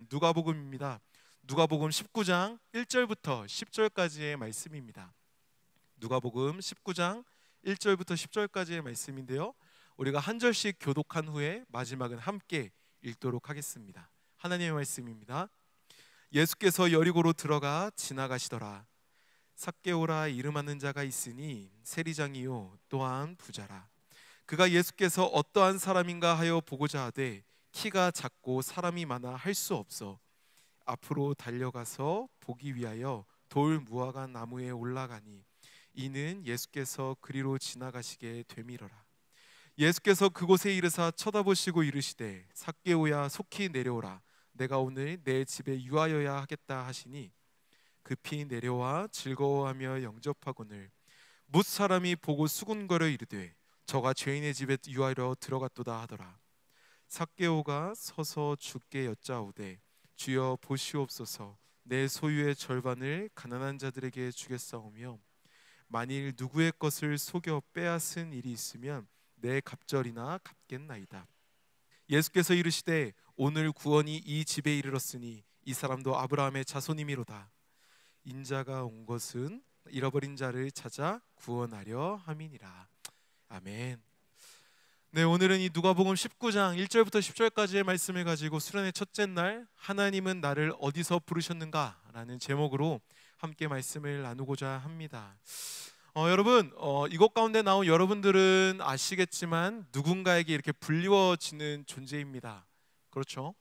누가복음입니다. 누가복음 19장 1절부터 10절까지의 말씀입니다. 누가복음 19장 1절부터 10절까지의 말씀인데요, 우리가 한 절씩 교독한 후에 마지막은 함께 읽도록 하겠습니다. 하나님의 말씀입니다. 예수께서 여리고로 들어가 지나가시더라. 삭개오라 이름하는 자가 있으니 세리장이요 또한 부자라. 그가 예수께서 어떠한 사람인가 하여 보고자 하되 키가 작고 사람이 많아 할 수 없어 앞으로 달려가서 보기 위하여 돌 무화과 나무에 올라가니 이는 예수께서 그리로 지나가시게 되밀어라. 예수께서 그곳에 이르사 쳐다보시고 이르시되 삭개오야 속히 내려오라. 내가 오늘 내 집에 유하여야 하겠다 하시니 급히 내려와 즐거워하며 영접하거늘 뭇 사람이 보고 수군거려 이르되 저가 죄인의 집에 유하여 들어갔도다 하더라. 삭개오가 서서 주께 여짜오되 주여 보시옵소서, 내 소유의 절반을 가난한 자들에게 주겠사오며 만일 누구의 것을 속여 빼앗은 일이 있으면 내 갑절이나 갚겠나이다. 예수께서 이르시되 오늘 구원이 이 집에 이르렀으니 이 사람도 아브라함의 자손이미로다. 인자가 온 것은 잃어버린 자를 찾아 구원하려 함이니라. 아멘. 네, 오늘은 이 누가복음 19장 1절부터 10절까지의 말씀을 가지고 수련의 첫째 날 하나님은 나를 어디서 부르셨는가 라는 제목으로 함께 말씀을 나누고자 합니다. 여러분, 이곳 가운데 나온 여러분들은 아시겠지만 누군가에게 이렇게 불리워지는 존재입니다. 그렇죠?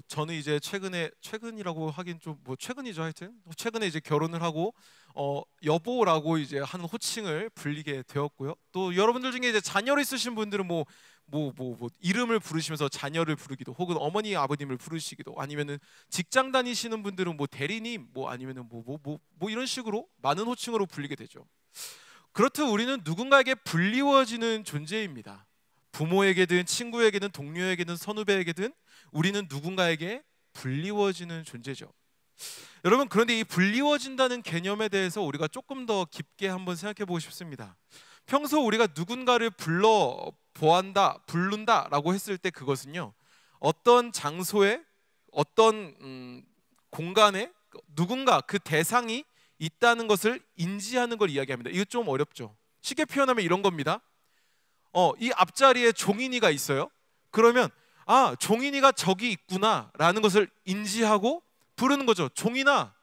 저는 이제 최근이라고 하긴 좀 최근이죠. 하여튼 최근에 이제 결혼을 하고 여보라고 이제 하는 호칭을 불리게 되었고요. 또 여러분들 중에 이제 자녀를 있으신 분들은 이름을 부르시면서 자녀를 부르기도, 혹은 어머니 아버님을 부르시기도, 아니면은 직장 다니시는 분들은 대리님, 아니면은 이런 식으로 많은 호칭으로 불리게 되죠. 그렇듯 우리는 누군가에게 불리워지는 존재입니다. 부모에게든 친구에게든 동료에게든 선후배에게든 우리는 누군가에게 불리워지는 존재죠. 여러분, 그런데 이 불리워진다는 개념에 대해서 우리가 조금 더 깊게 한번 생각해 보고 싶습니다. 평소 우리가 누군가를 부른다라고 했을 때 그것은요, 어떤 장소에, 어떤 공간에 누군가, 그 대상이 있다는 것을 인지하는 걸 이야기합니다. 이거 좀 어렵죠. 쉽게 표현하면 이런 겁니다. 이 앞자리에 종인이가 있어요. 그러면 종인이가 저기 있구나 라는 것을 인지하고 부르는 거죠. 종인아.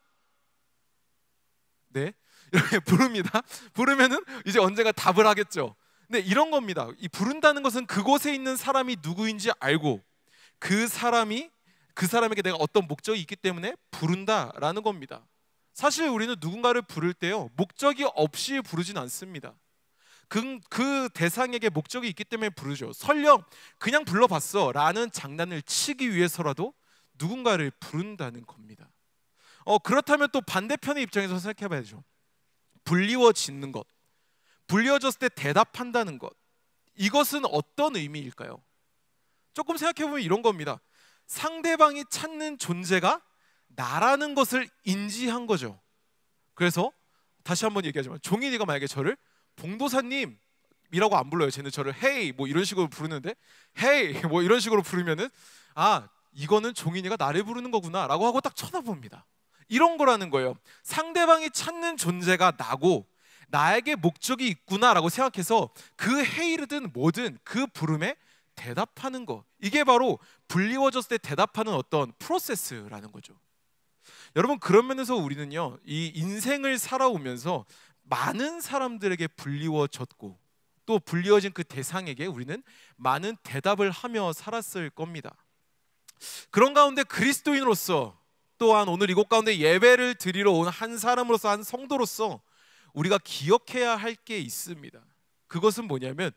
네, 이렇게 부릅니다. 부르면은 이제 언젠가 답을 하겠죠. 근데 이런 겁니다. 이 부른다는 것은 그곳에 있는 사람이 누구인지 알고 그 사람에게 내가 어떤 목적이 있기 때문에 부른다라는 겁니다. 사실 우리는 누군가를 부를 때요, 목적이 없이 부르진 않습니다. 그 대상에게 목적이 있기 때문에 부르죠. 설령 그냥 불러봤어 라는 장난을 치기 위해서라도 누군가를 부른다는 겁니다. 그렇다면 또 반대편의 입장에서 생각해봐야죠. 불리워지는 것, 불리워졌을 때 대답한다는 것, 이것은 어떤 의미일까요? 조금 생각해보면 이런 겁니다. 상대방이 찾는 존재가 나라는 것을 인지한 거죠. 그래서 다시 한번 얘기하지만 종인이가 만약에 저를 봉도사님이라고 안 불러요. 쟤는 저를 헤이 이런 식으로 부르는데, 헤이 이런 식으로 부르면은 이거는 종인이가 나를 부르는 거구나 라고 하고 딱 쳐다봅니다. 이런 거라는 거예요. 상대방이 찾는 존재가 나고 나에게 목적이 있구나 라고 생각해서 그 헤이르든 뭐든 그 부름에 대답하는 거, 이게 바로 불리워졌을 때 대답하는 어떤 프로세스라는 거죠. 여러분, 그런 면에서 우리는요, 이 인생을 살아오면서 많은 사람들에게 불리워졌고 또 불리워진 그 대상에게 우리는 많은 대답을 하며 살았을 겁니다. 그런 가운데 그리스도인으로서, 또한 오늘 이곳 가운데 예배를 드리러 온 한 사람으로서, 한 성도로서 우리가 기억해야 할 게 있습니다. 그것은 뭐냐면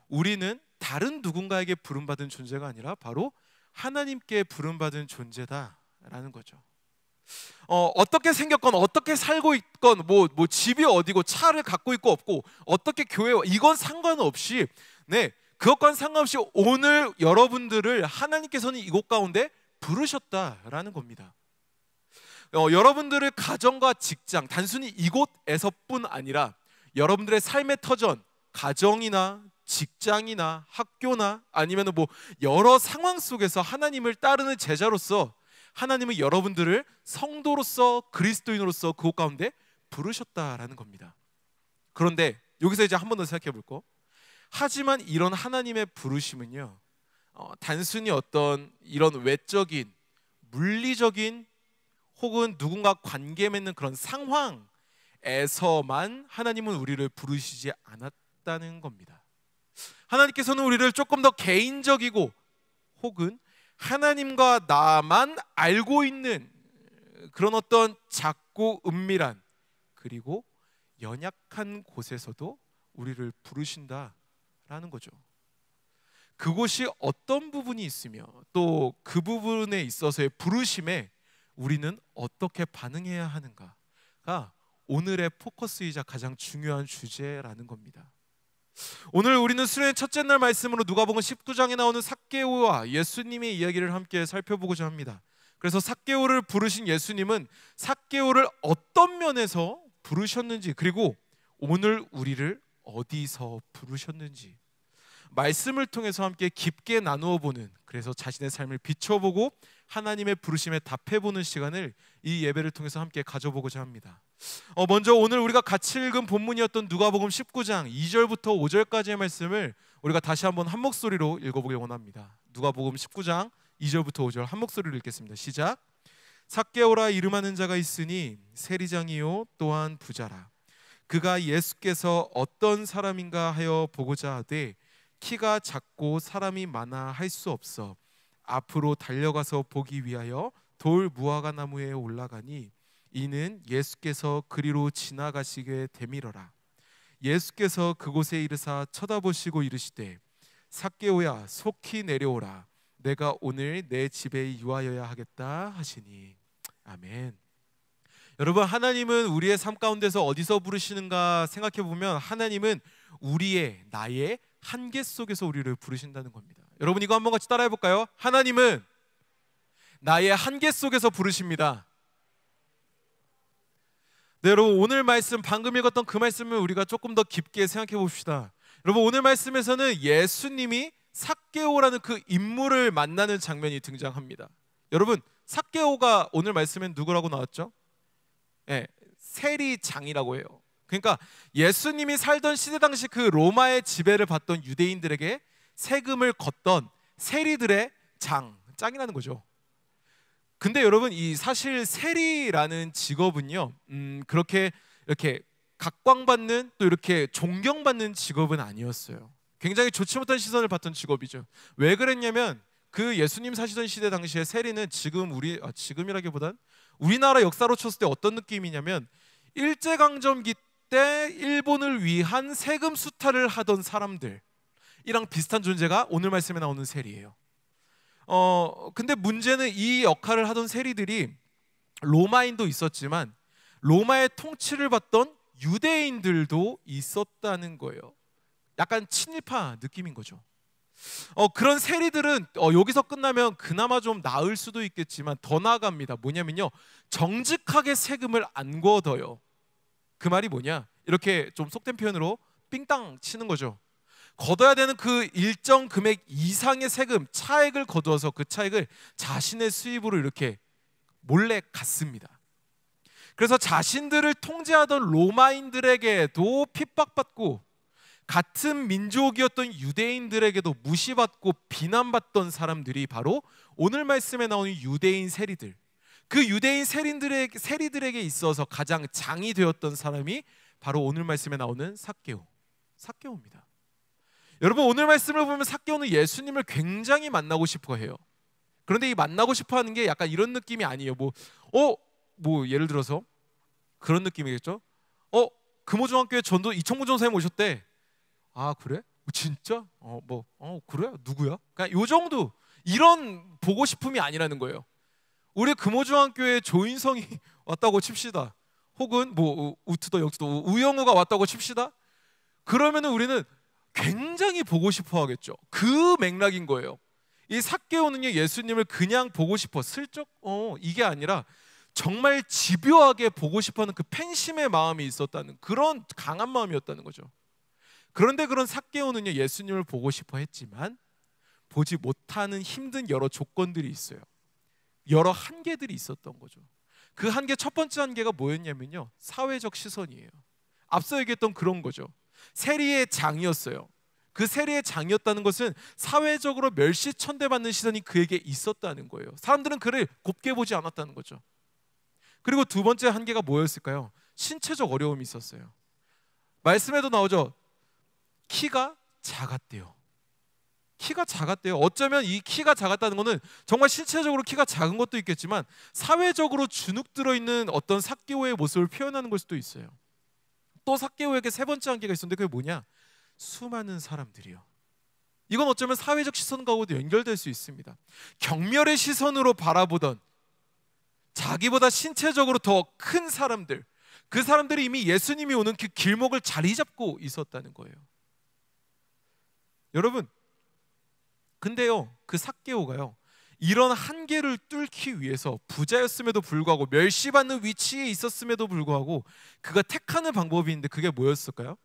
우리는 다른 누군가에게 부름받은 존재가 아니라 바로 하나님께 부름받은 존재다라는 거죠. 어떻게 생겼건, 어떻게 살고 있건, 집이 어디고, 차를 갖고 있고 없고, 어떻게 교회, 이건 상관없이, 그것과는 상관없이 오늘 여러분들을 하나님께서는 이곳 가운데 부르셨다라는 겁니다. 여러분들의 가정과 직장, 단순히 이곳에서뿐 아니라 여러분들의 삶의 터전, 가정이나 직장이나 학교나 아니면 뭐 여러 상황 속에서 하나님을 따르는 제자로서 하나님은 여러분들을 성도로서 그리스도인으로서 그곳 가운데 부르셨다라는 겁니다. 그런데 여기서 이제 한 번 더 생각해 볼 거. 하지만 이런 하나님의 부르심은요, 단순히 어떤 이런 외적인 물리적인 혹은 누군가 관계 맺는 그런 상황에서만 하나님은 우리를 부르시지 않았다는 겁니다. 하나님께서는 우리를 조금 더 개인적이고 혹은 하나님과 나만 알고 있는 그런 어떤 작고 은밀한 그리고 연약한 곳에서도 우리를 부르신다라는 거죠. 그곳이 어떤 부분이 있으며 또 그 부분에 있어서의 부르심에 우리는 어떻게 반응해야 하는가가 오늘의 포커스이자 가장 중요한 주제라는 겁니다. 오늘 우리는 수련의 첫째 날 말씀으로 누가복음 19장에 나오는 삭개오와 예수님의 이야기를 함께 살펴보고자 합니다. 그래서 삭개오를 부르신 예수님은 삭개오를 어떤 면에서 부르셨는지, 그리고 오늘 우리를 어디서 부르셨는지 말씀을 통해서 함께 깊게 나누어 보는, 그래서 자신의 삶을 비춰보고 하나님의 부르심에 답해보는 시간을 이 예배를 통해서 함께 가져보고자 합니다. 먼저 오늘 우리가 같이 읽은 본문이었던 누가복음 19장 2절부터 5절까지의 말씀을 우리가 다시 한번 한 목소리로 읽어보길 원합니다. 누가복음 19장 2절부터 5절 한 목소리로 읽겠습니다. 시작. 삭개오라 이름하는 자가 있으니 세리장이요 또한 부자라. 그가 예수께서 어떤 사람인가 하여 보고자 하되 키가 작고 사람이 많아 할 수 없어 앞으로 달려가서 보기 위하여 돌 무화과 나무에 올라가니 이는 예수께서 그리로 지나가시게 되밀어라. 예수께서 그곳에 이르사 쳐다보시고 이르시되 삭개오야 속히 내려오라. 내가 오늘 내 집에 유하여야 하겠다 하시니. 아멘. 여러분, 하나님은 우리의 삶 가운데서 어디서 부르시는가 생각해 보면 하나님은 우리의 나의 한계 속에서 우리를 부르신다는 겁니다. 여러분, 이거 한번 같이 따라해 볼까요? 하나님은 나의 한계 속에서 부르십니다. 네, 여러분, 오늘 말씀 방금 읽었던 그 말씀을 우리가 조금 더 깊게 생각해 봅시다. 여러분, 오늘 말씀에서는 예수님이 삭개오라는 그 인물을 만나는 장면이 등장합니다. 여러분, 삭개오가 오늘 말씀엔 누구라고 나왔죠? 네, 세리장이라고 해요. 그러니까 예수님이 살던 시대 당시 그 로마의 지배를 받던 유대인들에게 세금을 걷던 세리들의 짱이라는 거죠. 근데 여러분, 이 사실 세리라는 직업은요, 그렇게 이렇게 각광받는 또 이렇게 존경받는 직업은 아니었어요. 굉장히 좋지 못한 시선을 받던 직업이죠. 왜 그랬냐면 그 예수님 사시던 시대 당시에 세리는 지금이라기보단 우리나라 역사로 쳤을 때 어떤 느낌이냐면 일제강점기 때 일본을 위한 세금 수탈을 하던 사람들이랑 비슷한 존재가 오늘 말씀에 나오는 세리예요. 근데 문제는 이 역할을 하던 세리들이 로마인도 있었지만 로마의 통치를 받던 유대인들도 있었다는 거예요. 약간 친일파 느낌인 거죠. 그런 세리들은 여기서 끝나면 그나마 좀 나을 수도 있겠지만 더 나아갑니다. 뭐냐면요, 정직하게 세금을 안 걷어요. 그 말이 뭐냐, 이렇게 좀 속된 표현으로 삥땅 치는 거죠. 걷어야 되는 그 일정 금액 이상의 세금, 차액을 거두어서 그 차액을 자신의 수입으로 이렇게 몰래 갖습니다. 그래서 자신들을 통제하던 로마인들에게도 핍박받고 같은 민족이었던 유대인들에게도 무시받고 비난받던 사람들이 바로 오늘 말씀에 나오는 유대인 세리들, 그 유대인 세리들에게 있어서 가장 장이 되었던 사람이 바로 오늘 말씀에 나오는 삭개오입니다. 여러분, 오늘 말씀을 보면 삭개오는 예수님을 굉장히 만나고 싶어 해요. 그런데 이 만나고 싶어 하는 게 약간 이런 느낌이 아니에요. 뭐 예를 들어서 그런 느낌이겠죠. 금호중학교에 전도 이청구 전사님 오셨대. 아, 그래? 진짜? 그래? 누구야? 그냥 요 정도, 이런 보고 싶음이 아니라는 거예요. 우리 금호중학교에 조인성이 왔다고 칩시다. 혹은 뭐 우투더 역투더 우영우가 왔다고 칩시다. 그러면은 우리는 굉장히 보고 싶어 하겠죠. 그 맥락인 거예요. 이 삭개오는요, 예수님을 그냥 보고 싶어, 슬쩍 이게 아니라 정말 집요하게 보고 싶어하는 그 팬심의 마음이 있었다는, 그런 강한 마음이었다는 거죠. 그런데 그런 삭개오는요, 예수님을 보고 싶어 했지만 보지 못하는 힘든 여러 조건들이 있어요. 여러 한계들이 있었던 거죠. 그 한계, 첫 번째 한계가 뭐였냐면요, 사회적 시선이에요. 앞서 얘기했던 그런 거죠. 세리의 장이었어요. 그 세리의 장이었다는 것은 사회적으로 멸시천대받는 시선이 그에게 있었다는 거예요. 사람들은 그를 곱게 보지 않았다는 거죠. 그리고 두 번째 한계가 뭐였을까요? 신체적 어려움이 있었어요. 말씀에도 나오죠. 키가 작았대요. 키가 작았대요. 어쩌면 이 키가 작았다는 것은 정말 신체적으로 키가 작은 것도 있겠지만 사회적으로 주눅 들어있는 어떤 삭개오의 모습을 표현하는 걸 수도 있어요. 또 삭개오에게 세 번째 한계가 있었는데 그게 뭐냐? 수많은 사람들이요. 이건 어쩌면 사회적 시선과도 연결될 수 있습니다. 경멸의 시선으로 바라보던 자기보다 신체적으로 더 큰 사람들, 그 사람들이 이미 예수님이 오는 그 길목을 자리 잡고 있었다는 거예요. 여러분, 근데요, 그 삭개오가요, 이런 한계를 뚫기 위해서 부자였음에도 불구하고 멸시받는 위치에 있었음에도 불구하고 그가 택하는 방법이 있는데 그게 뭐였을까요?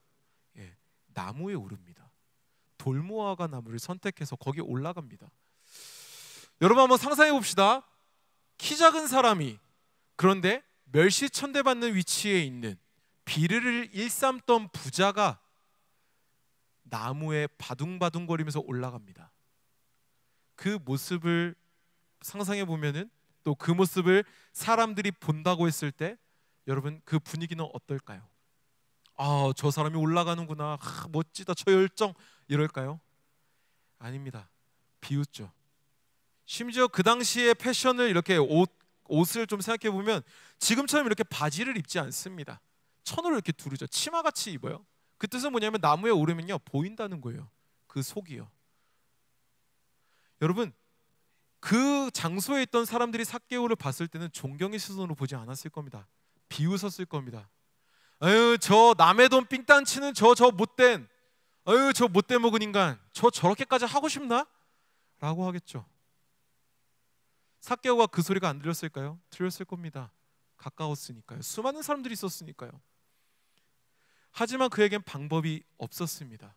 예, 나무에 오릅니다. 돌무화과 나무를 선택해서 거기에 올라갑니다. 여러분 한번 상상해 봅시다. 키 작은 사람이 그런데 멸시천대받는 위치에 있는 비르를 일삼던 부자가 나무에 바둥바둥거리면서 올라갑니다. 그 모습을 상상해 보면은, 또 그 모습을 사람들이 본다고 했을 때 여러분 그 분위기는 어떨까요? 아, 저 사람이 올라가는구나, 멋지다, 저 열정, 이럴까요? 아닙니다. 비웃죠. 심지어 그 당시의 패션을 이렇게 옷을 좀 생각해 보면 지금처럼 이렇게 바지를 입지 않습니다. 천으로 이렇게 두르죠. 치마같이 입어요. 그 뜻은 뭐냐면 나무에 오르면요, 보인다는 거예요. 그 속이요. 여러분, 그 장소에 있던 사람들이 삭개오를 봤을 때는 존경의 시선으로 보지 않았을 겁니다. 비웃었을 겁니다. 아유, 저 남의 돈 삥땅 치는 저 못된, 아유, 저 못돼 먹은 인간, 저렇게까지 하고 싶나? 라고 하겠죠. 삭개오가 그 소리가 안 들렸을까요? 들렸을 겁니다. 가까웠으니까요. 수많은 사람들이 있었으니까요. 하지만 그에겐 방법이 없었습니다.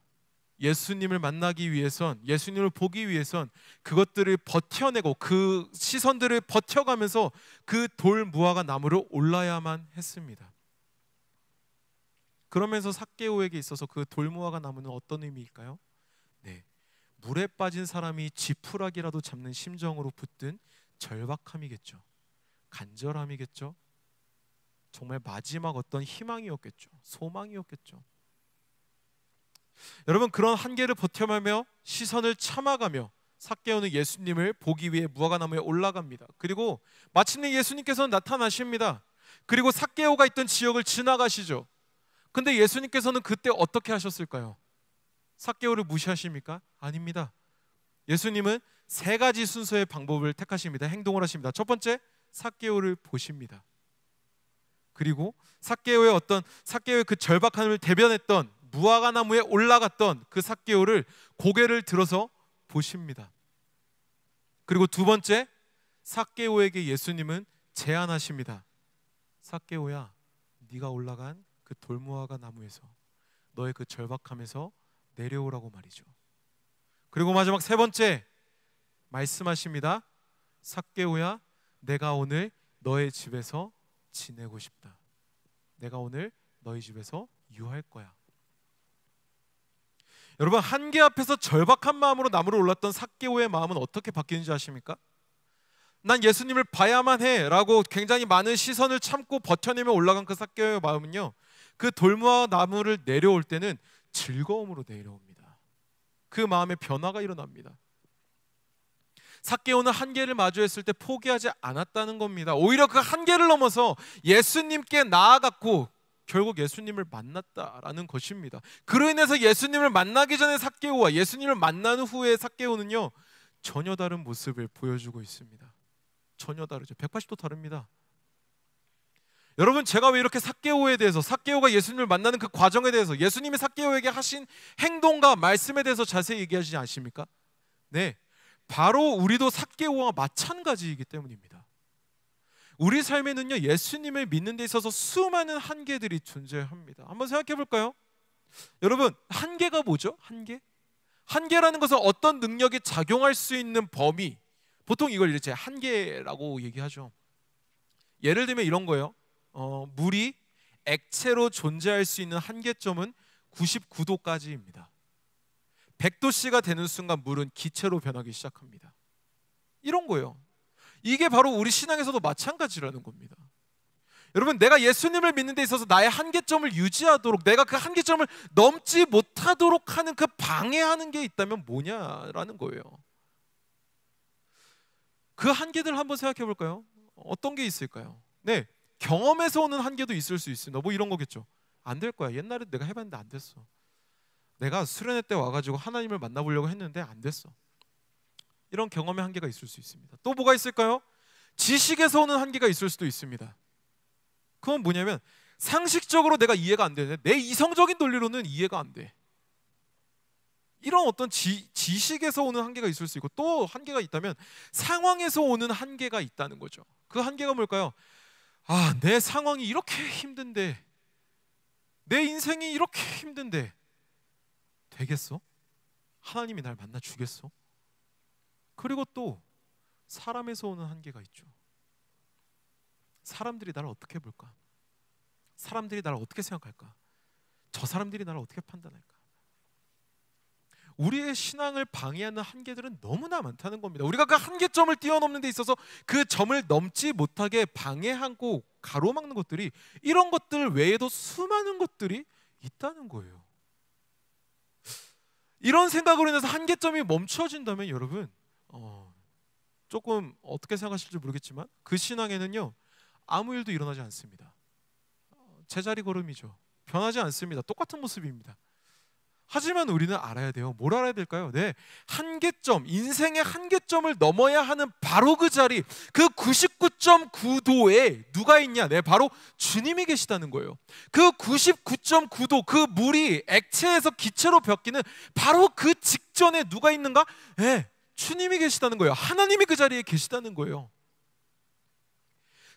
예수님을 만나기 위해선, 예수님을 보기 위해선 그것들을 버텨내고 그 시선들을 버텨가면서 그 돌무화과 나무로 올라야만 했습니다. 그러면서 삭개오에게 있어서 그 돌무화과 나무는 어떤 의미일까요? 네, 물에 빠진 사람이 지푸라기라도 잡는 심정으로 붙든 절박함이겠죠. 간절함이겠죠. 정말 마지막 어떤 희망이었겠죠. 소망이었겠죠. 여러분, 그런 한계를 버텨가며 시선을 참아가며 삭개오는 예수님을 보기 위해 무화과 나무에 올라갑니다. 그리고 마침내 예수님께서는 나타나십니다. 그리고 삭개오가 있던 지역을 지나가시죠. 근데 예수님께서는 그때 어떻게 하셨을까요? 삭개오를 무시하십니까? 아닙니다. 예수님은 세 가지 순서의 방법을 택하십니다. 행동을 하십니다. 첫 번째, 삭개오를 보십니다. 그리고 삭개오의 그 절박함을 대변했던 무화과 나무에 올라갔던 그 삭개오를 고개를 들어서 보십니다. 그리고 두 번째, 삭개오에게 예수님은 제안하십니다. 삭개오야, 네가 올라간 그 돌무화과 나무에서, 너의 그 절박함에서 내려오라고 말이죠. 그리고 마지막 세 번째 말씀하십니다. 삭개오야, 내가 오늘 너의 집에서 지내고 싶다. 내가 오늘 너희 집에서 유할 거야. 여러분, 한계 앞에서 절박한 마음으로 나무로 올랐던 삭개오의 마음은 어떻게 바뀌는지 아십니까? 난 예수님을 봐야만 해 라고 굉장히 많은 시선을 참고 버텨내며 올라간 그 삭개오의 마음은요, 그 돌무화 나무를 내려올 때는 즐거움으로 내려옵니다. 그 마음에 변화가 일어납니다. 삭개오는 한계를 마주했을 때 포기하지 않았다는 겁니다. 오히려 그 한계를 넘어서 예수님께 나아갔고 결국 예수님을 만났다라는 것입니다. 그로 인해서 예수님을 만나기 전에 삭개오와 예수님을 만난 후에 삭개오는요, 전혀 다른 모습을 보여주고 있습니다. 전혀 다르죠. 180도 다릅니다. 여러분, 제가 왜 이렇게 삭개오에 대해서, 삭개오가 예수님을 만나는 그 과정에 대해서, 예수님이 삭개오에게 하신 행동과 말씀에 대해서 자세히 얘기하지 않습니까? 네, 바로 우리도 삭개오와 마찬가지이기 때문입니다. 우리 삶에는요, 예수님을 믿는 데 있어서 수많은 한계들이 존재합니다. 한번 생각해 볼까요? 여러분, 한계가 뭐죠? 한계라는 것은 어떤 능력이 작용할 수 있는 범위, 보통 이걸 이제 한계라고 얘기하죠. 예를 들면 이런 거예요. 물이 액체로 존재할 수 있는 한계점은 99도까지입니다. 100도씨가 되는 순간 물은 기체로 변하기 시작합니다. 이런 거예요. 이게 바로 우리 신앙에서도 마찬가지라는 겁니다. 여러분, 내가 예수님을 믿는 데 있어서 나의 한계점을 유지하도록, 내가 그 한계점을 넘지 못하도록 하는 그 방해하는 게 있다면 뭐냐라는 거예요. 그 한계들 한번 생각해 볼까요? 어떤 게 있을까요? 네, 경험에서 오는 한계도 있을 수 있습니다. 뭐 이런 거겠죠. 안 될 거야. 옛날에 내가 해봤는데 안 됐어. 내가 수련회 때 와가지고 하나님을 만나보려고 했는데 안 됐어. 이런 경험의 한계가 있을 수 있습니다. 또 뭐가 있을까요? 지식에서 오는 한계가 있을 수도 있습니다. 그건 뭐냐면 상식적으로 내가 이해가 안 되는데 내 이성적인 논리로는 이해가 안 돼. 이런 어떤 지식에서 오는 한계가 있을 수 있고, 또 한계가 있다면 상황에서 오는 한계가 있다는 거죠. 그 한계가 뭘까요? 아, 내 상황이 이렇게 힘든데, 내 인생이 이렇게 힘든데 되겠어? 하나님이 날 만나 주겠어? 그리고 또 사람에서 오는 한계가 있죠. 사람들이 나를 어떻게 볼까? 사람들이 나를 어떻게 생각할까? 저 사람들이 나를 어떻게 판단할까? 우리의 신앙을 방해하는 한계들은 너무나 많다는 겁니다. 우리가 그 한계점을 뛰어넘는 데 있어서 그 점을 넘지 못하게 방해하고 가로막는 것들이, 이런 것들 외에도 수많은 것들이 있다는 거예요. 이런 생각으로 인해서 한계점이 멈춰진다면 여러분, 조금 어떻게 생각하실지 모르겠지만 그 신앙에는요 아무 일도 일어나지 않습니다. 제자리 걸음이죠. 변하지 않습니다. 똑같은 모습입니다. 하지만 우리는 알아야 돼요. 뭘 알아야 될까요? 네, 한계점, 인생의 한계점을 넘어야 하는 바로 그 자리, 그 99.9도에 누가 있냐? 네, 바로 주님이 계시다는 거예요. 그 99.9도, 그 물이 액체에서 기체로 바뀌는 바로 그 직전에 누가 있는가? 네, 주님이 계시다는 거예요. 하나님이 그 자리에 계시다는 거예요.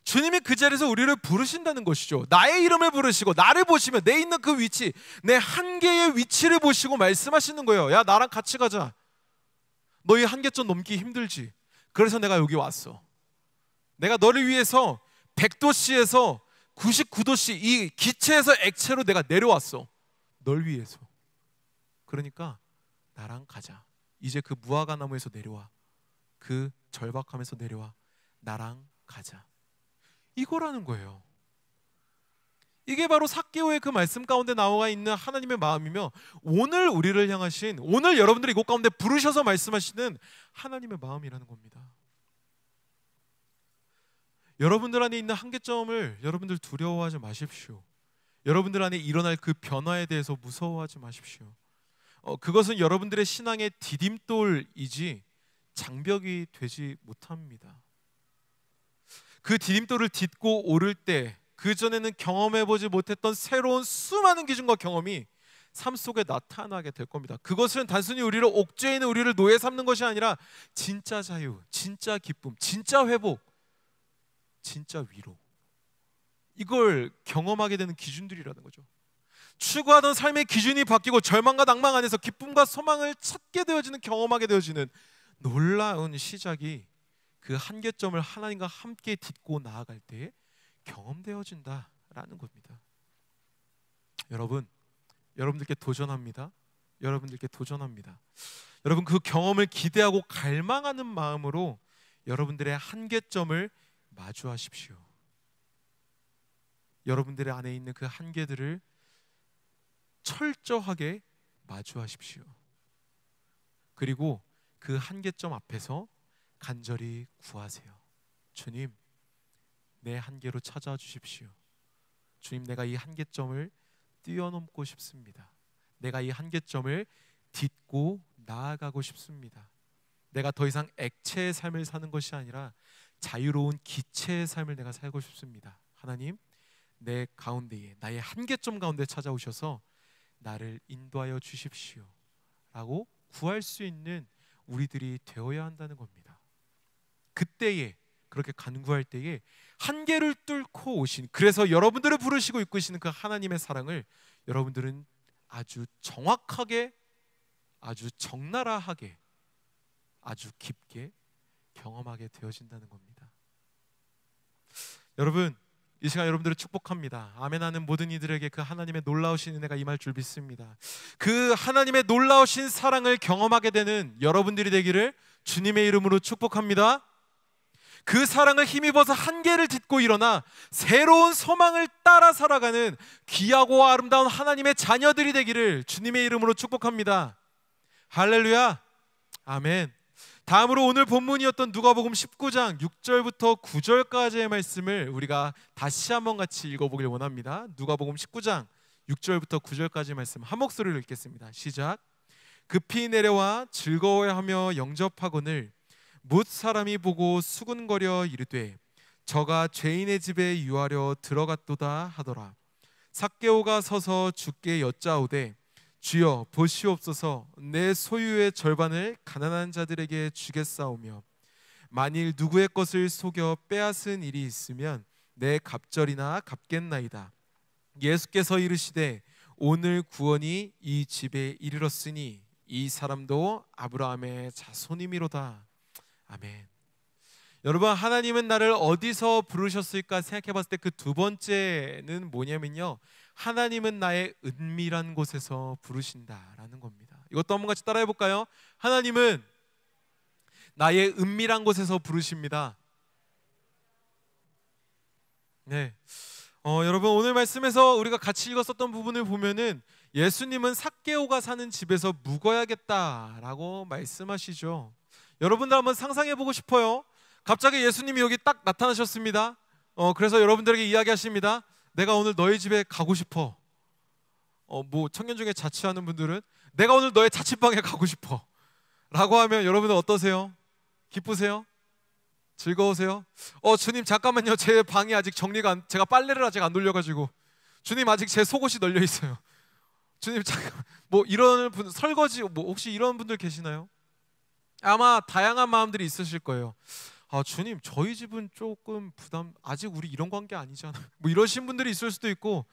주님이 그 자리에서 우리를 부르신다는 것이죠. 나의 이름을 부르시고 나를 보시며 내 있는 그 위치, 내 한계의 위치를 보시고 말씀하시는 거예요. 야, 나랑 같이 가자. 너희 한계점 넘기 힘들지? 그래서 내가 여기 왔어. 내가 너를 위해서 100도씨에서 99도씨 이 기체에서 액체로 내가 내려왔어. 널 위해서. 그러니까 나랑 가자. 이제 그 무화과 나무에서 내려와. 그 절박함에서 내려와. 나랑 가자. 이거라는 거예요. 이게 바로 삭개오의 그 말씀 가운데 나와 있는 하나님의 마음이며, 오늘 우리를 향하신, 오늘 여러분들이 이곳 가운데 부르셔서 말씀하시는 하나님의 마음이라는 겁니다. 여러분들 안에 있는 한계점을 여러분들 두려워하지 마십시오. 여러분들 안에 일어날 그 변화에 대해서 무서워하지 마십시오. 그것은 여러분들의 신앙의 디딤돌이지 장벽이 되지 못합니다. 그 디딤돌을 딛고 오를 때 그전에는 경험해보지 못했던 새로운 수많은 기준과 경험이 삶 속에 나타나게 될 겁니다. 그것은 단순히 우리를 옥죄에 있는 우리를 노예 삼는 것이 아니라 진짜 자유, 진짜 기쁨, 진짜 회복, 진짜 위로, 이걸 경험하게 되는 기준들이라는 거죠. 추구하던 삶의 기준이 바뀌고 절망과 낭망 안에서 기쁨과 소망을 찾게 되어지는, 경험하게 되어지는 놀라운 시작이 그 한계점을 하나님과 함께 딛고 나아갈 때에 경험되어진다라는 겁니다. 여러분들께 도전합니다. 여러분들께 도전합니다. 여러분, 그 경험을 기대하고 갈망하는 마음으로 여러분들의 한계점을 마주하십시오. 여러분들의 안에 있는 그 한계들을 철저하게 마주하십시오. 그리고 그 한계점 앞에서 간절히 구하세요. 주님, 내 한계로 찾아와 주십시오. 주님, 내가 이 한계점을 뛰어넘고 싶습니다. 내가 이 한계점을 딛고 나아가고 싶습니다. 내가 더 이상 액체의 삶을 사는 것이 아니라 자유로운 기체의 삶을 내가 살고 싶습니다. 하나님, 내 가운데에, 나의 한계점 가운데 찾아오셔서 나를 인도하여 주십시오 라고 구할 수 있는 우리들이 되어야 한다는 겁니다. 그때에, 그렇게 간구할 때에 한계를 뚫고 오신, 그래서 여러분들을 부르시고 이끄시는 그 하나님의 사랑을 여러분들은 아주 정확하게, 아주 적나라하게, 아주 깊게 경험하게 되어진다는 겁니다. 여러분, 이 시간 여러분들을 축복합니다. 아멘하는 모든 이들에게 그 하나님의 놀라우신 은혜가 임할 줄 믿습니다. 그 하나님의 놀라우신 사랑을 경험하게 되는 여러분들이 되기를 주님의 이름으로 축복합니다. 그 사랑을 힘입어서 한계를 딛고 일어나 새로운 소망을 따라 살아가는 귀하고 아름다운 하나님의 자녀들이 되기를 주님의 이름으로 축복합니다. 할렐루야. 아멘. 다음으로 오늘 본문이었던 누가복음 19장 6절부터 9절까지의 말씀을 우리가 다시 한번 같이 읽어보길 원합니다. 누가복음 19장 6절부터 9절까지 말씀 한 목소리로 읽겠습니다. 시작. 급히 내려와 즐거워하며 영접하거늘 뭇 사람이 보고 수군거려 이르되 저가 죄인의 집에 유하려 들어갔도다 하더라. 삭개오가 서서 주께 여짜오되 주여 보시옵소서, 내 소유의 절반을 가난한 자들에게 주겠사오며 만일 누구의 것을 속여 빼앗은 일이 있으면 내 갑절이나 갚겠나이다. 예수께서 이르시되 오늘 구원이 이 집에 이르렀으니 이 사람도 아브라함의 자손이미로다. 아멘. 여러분, 하나님은 나를 어디서 부르셨을까 생각해 봤을 때 그 두 번째는 뭐냐면요, 하나님은 나의 은밀한 곳에서 부르신다라는 겁니다. 이것도 한번 같이 따라해 볼까요? 하나님은 나의 은밀한 곳에서 부르십니다. 네. 여러분, 오늘 말씀에서 우리가 같이 읽었었던 부분을 보면은 예수님은 삭개오가 사는 집에서 묵어야겠다라고 말씀하시죠. 여러분들 한번 상상해 보고 싶어요. 갑자기 예수님이 여기 딱 나타나셨습니다. 그래서 여러분들에게 이야기하십니다. 내가 오늘 너희 집에 가고 싶어. 뭐 청년 중에 자취하는 분들은 내가 오늘 너의 자취방에 가고 싶어 라고 하면 여러분들 어떠세요? 기쁘세요? 즐거우세요? 주님 잠깐만요, 제 방이 아직 정리가 제가 빨래를 아직 안 돌려가지고 주님 아직 제 속옷이 널려 있어요. 주님 잠깐, 뭐 이런 분, 설거지 뭐 혹시 이런 분들 계시나요? 아마 다양한 마음들이 있으실 거예요. 주님 저희 집은 조금 부담, 아직 우리 이런 관계 아니잖아요. 뭐 이러신 분들이 있을 수도 있고,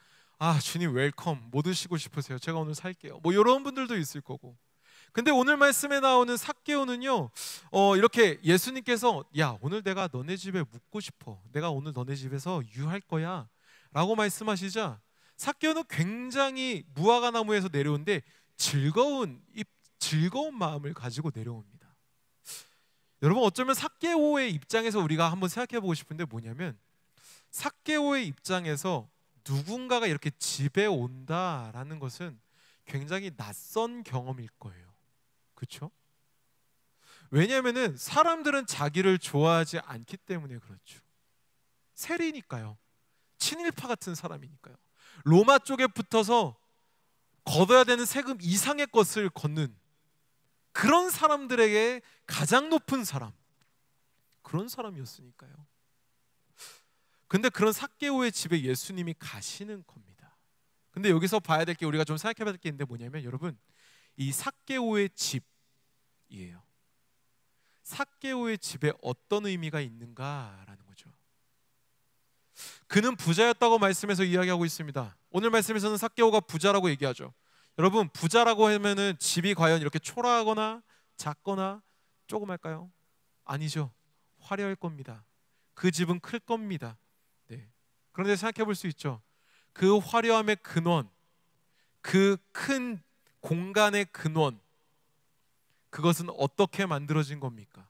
주님 웰컴, 뭐 드시고 싶으세요? 제가 오늘 살게요. 뭐 이런 분들도 있을 거고. 근데 오늘 말씀에 나오는 삭개오는요, 이렇게 예수님께서 야 오늘 내가 너네 집에 묵고 싶어, 내가 오늘 너네 집에서 유할 거야 라고 말씀하시자 삭개오는 굉장히 무화과 나무에서 내려오는데 즐거운 마음을 가지고 내려옵니다. 여러분, 어쩌면 삭개오의 입장에서 우리가 한번 생각해 보고 싶은데 뭐냐면, 삭개오의 입장에서 누군가가 이렇게 집에 온다라는 것은 굉장히 낯선 경험일 거예요. 그렇죠? 왜냐하면은 사람들은 자기를 좋아하지 않기 때문에 그렇죠. 세리니까요. 친일파 같은 사람이니까요. 로마 쪽에 붙어서 걷어야 되는 세금 이상의 것을 걷는 그런 사람들에게 가장 높은 사람, 그런 사람이었으니까요. 근데 그런 삭개오의 집에 예수님이 가시는 겁니다. 근데 여기서 봐야 될 게, 우리가 좀 생각해 봐야 될 게 있는데 뭐냐면, 여러분, 이 삭개오의 집이에요. 삭개오의 집에 어떤 의미가 있는가라는 거죠. 그는 부자였다고 말씀에서 이야기하고 있습니다. 오늘 말씀에서는 삭개오가 부자라고 얘기하죠. 여러분, 부자라고 하면은 집이 과연 이렇게 초라하거나 작거나 조그말까요? 아니죠. 화려할 겁니다. 그 집은 클 겁니다. 네. 그런데 생각해 볼 수 있죠. 그 화려함의 근원, 그 큰 공간의 근원, 그것은 어떻게 만들어진 겁니까?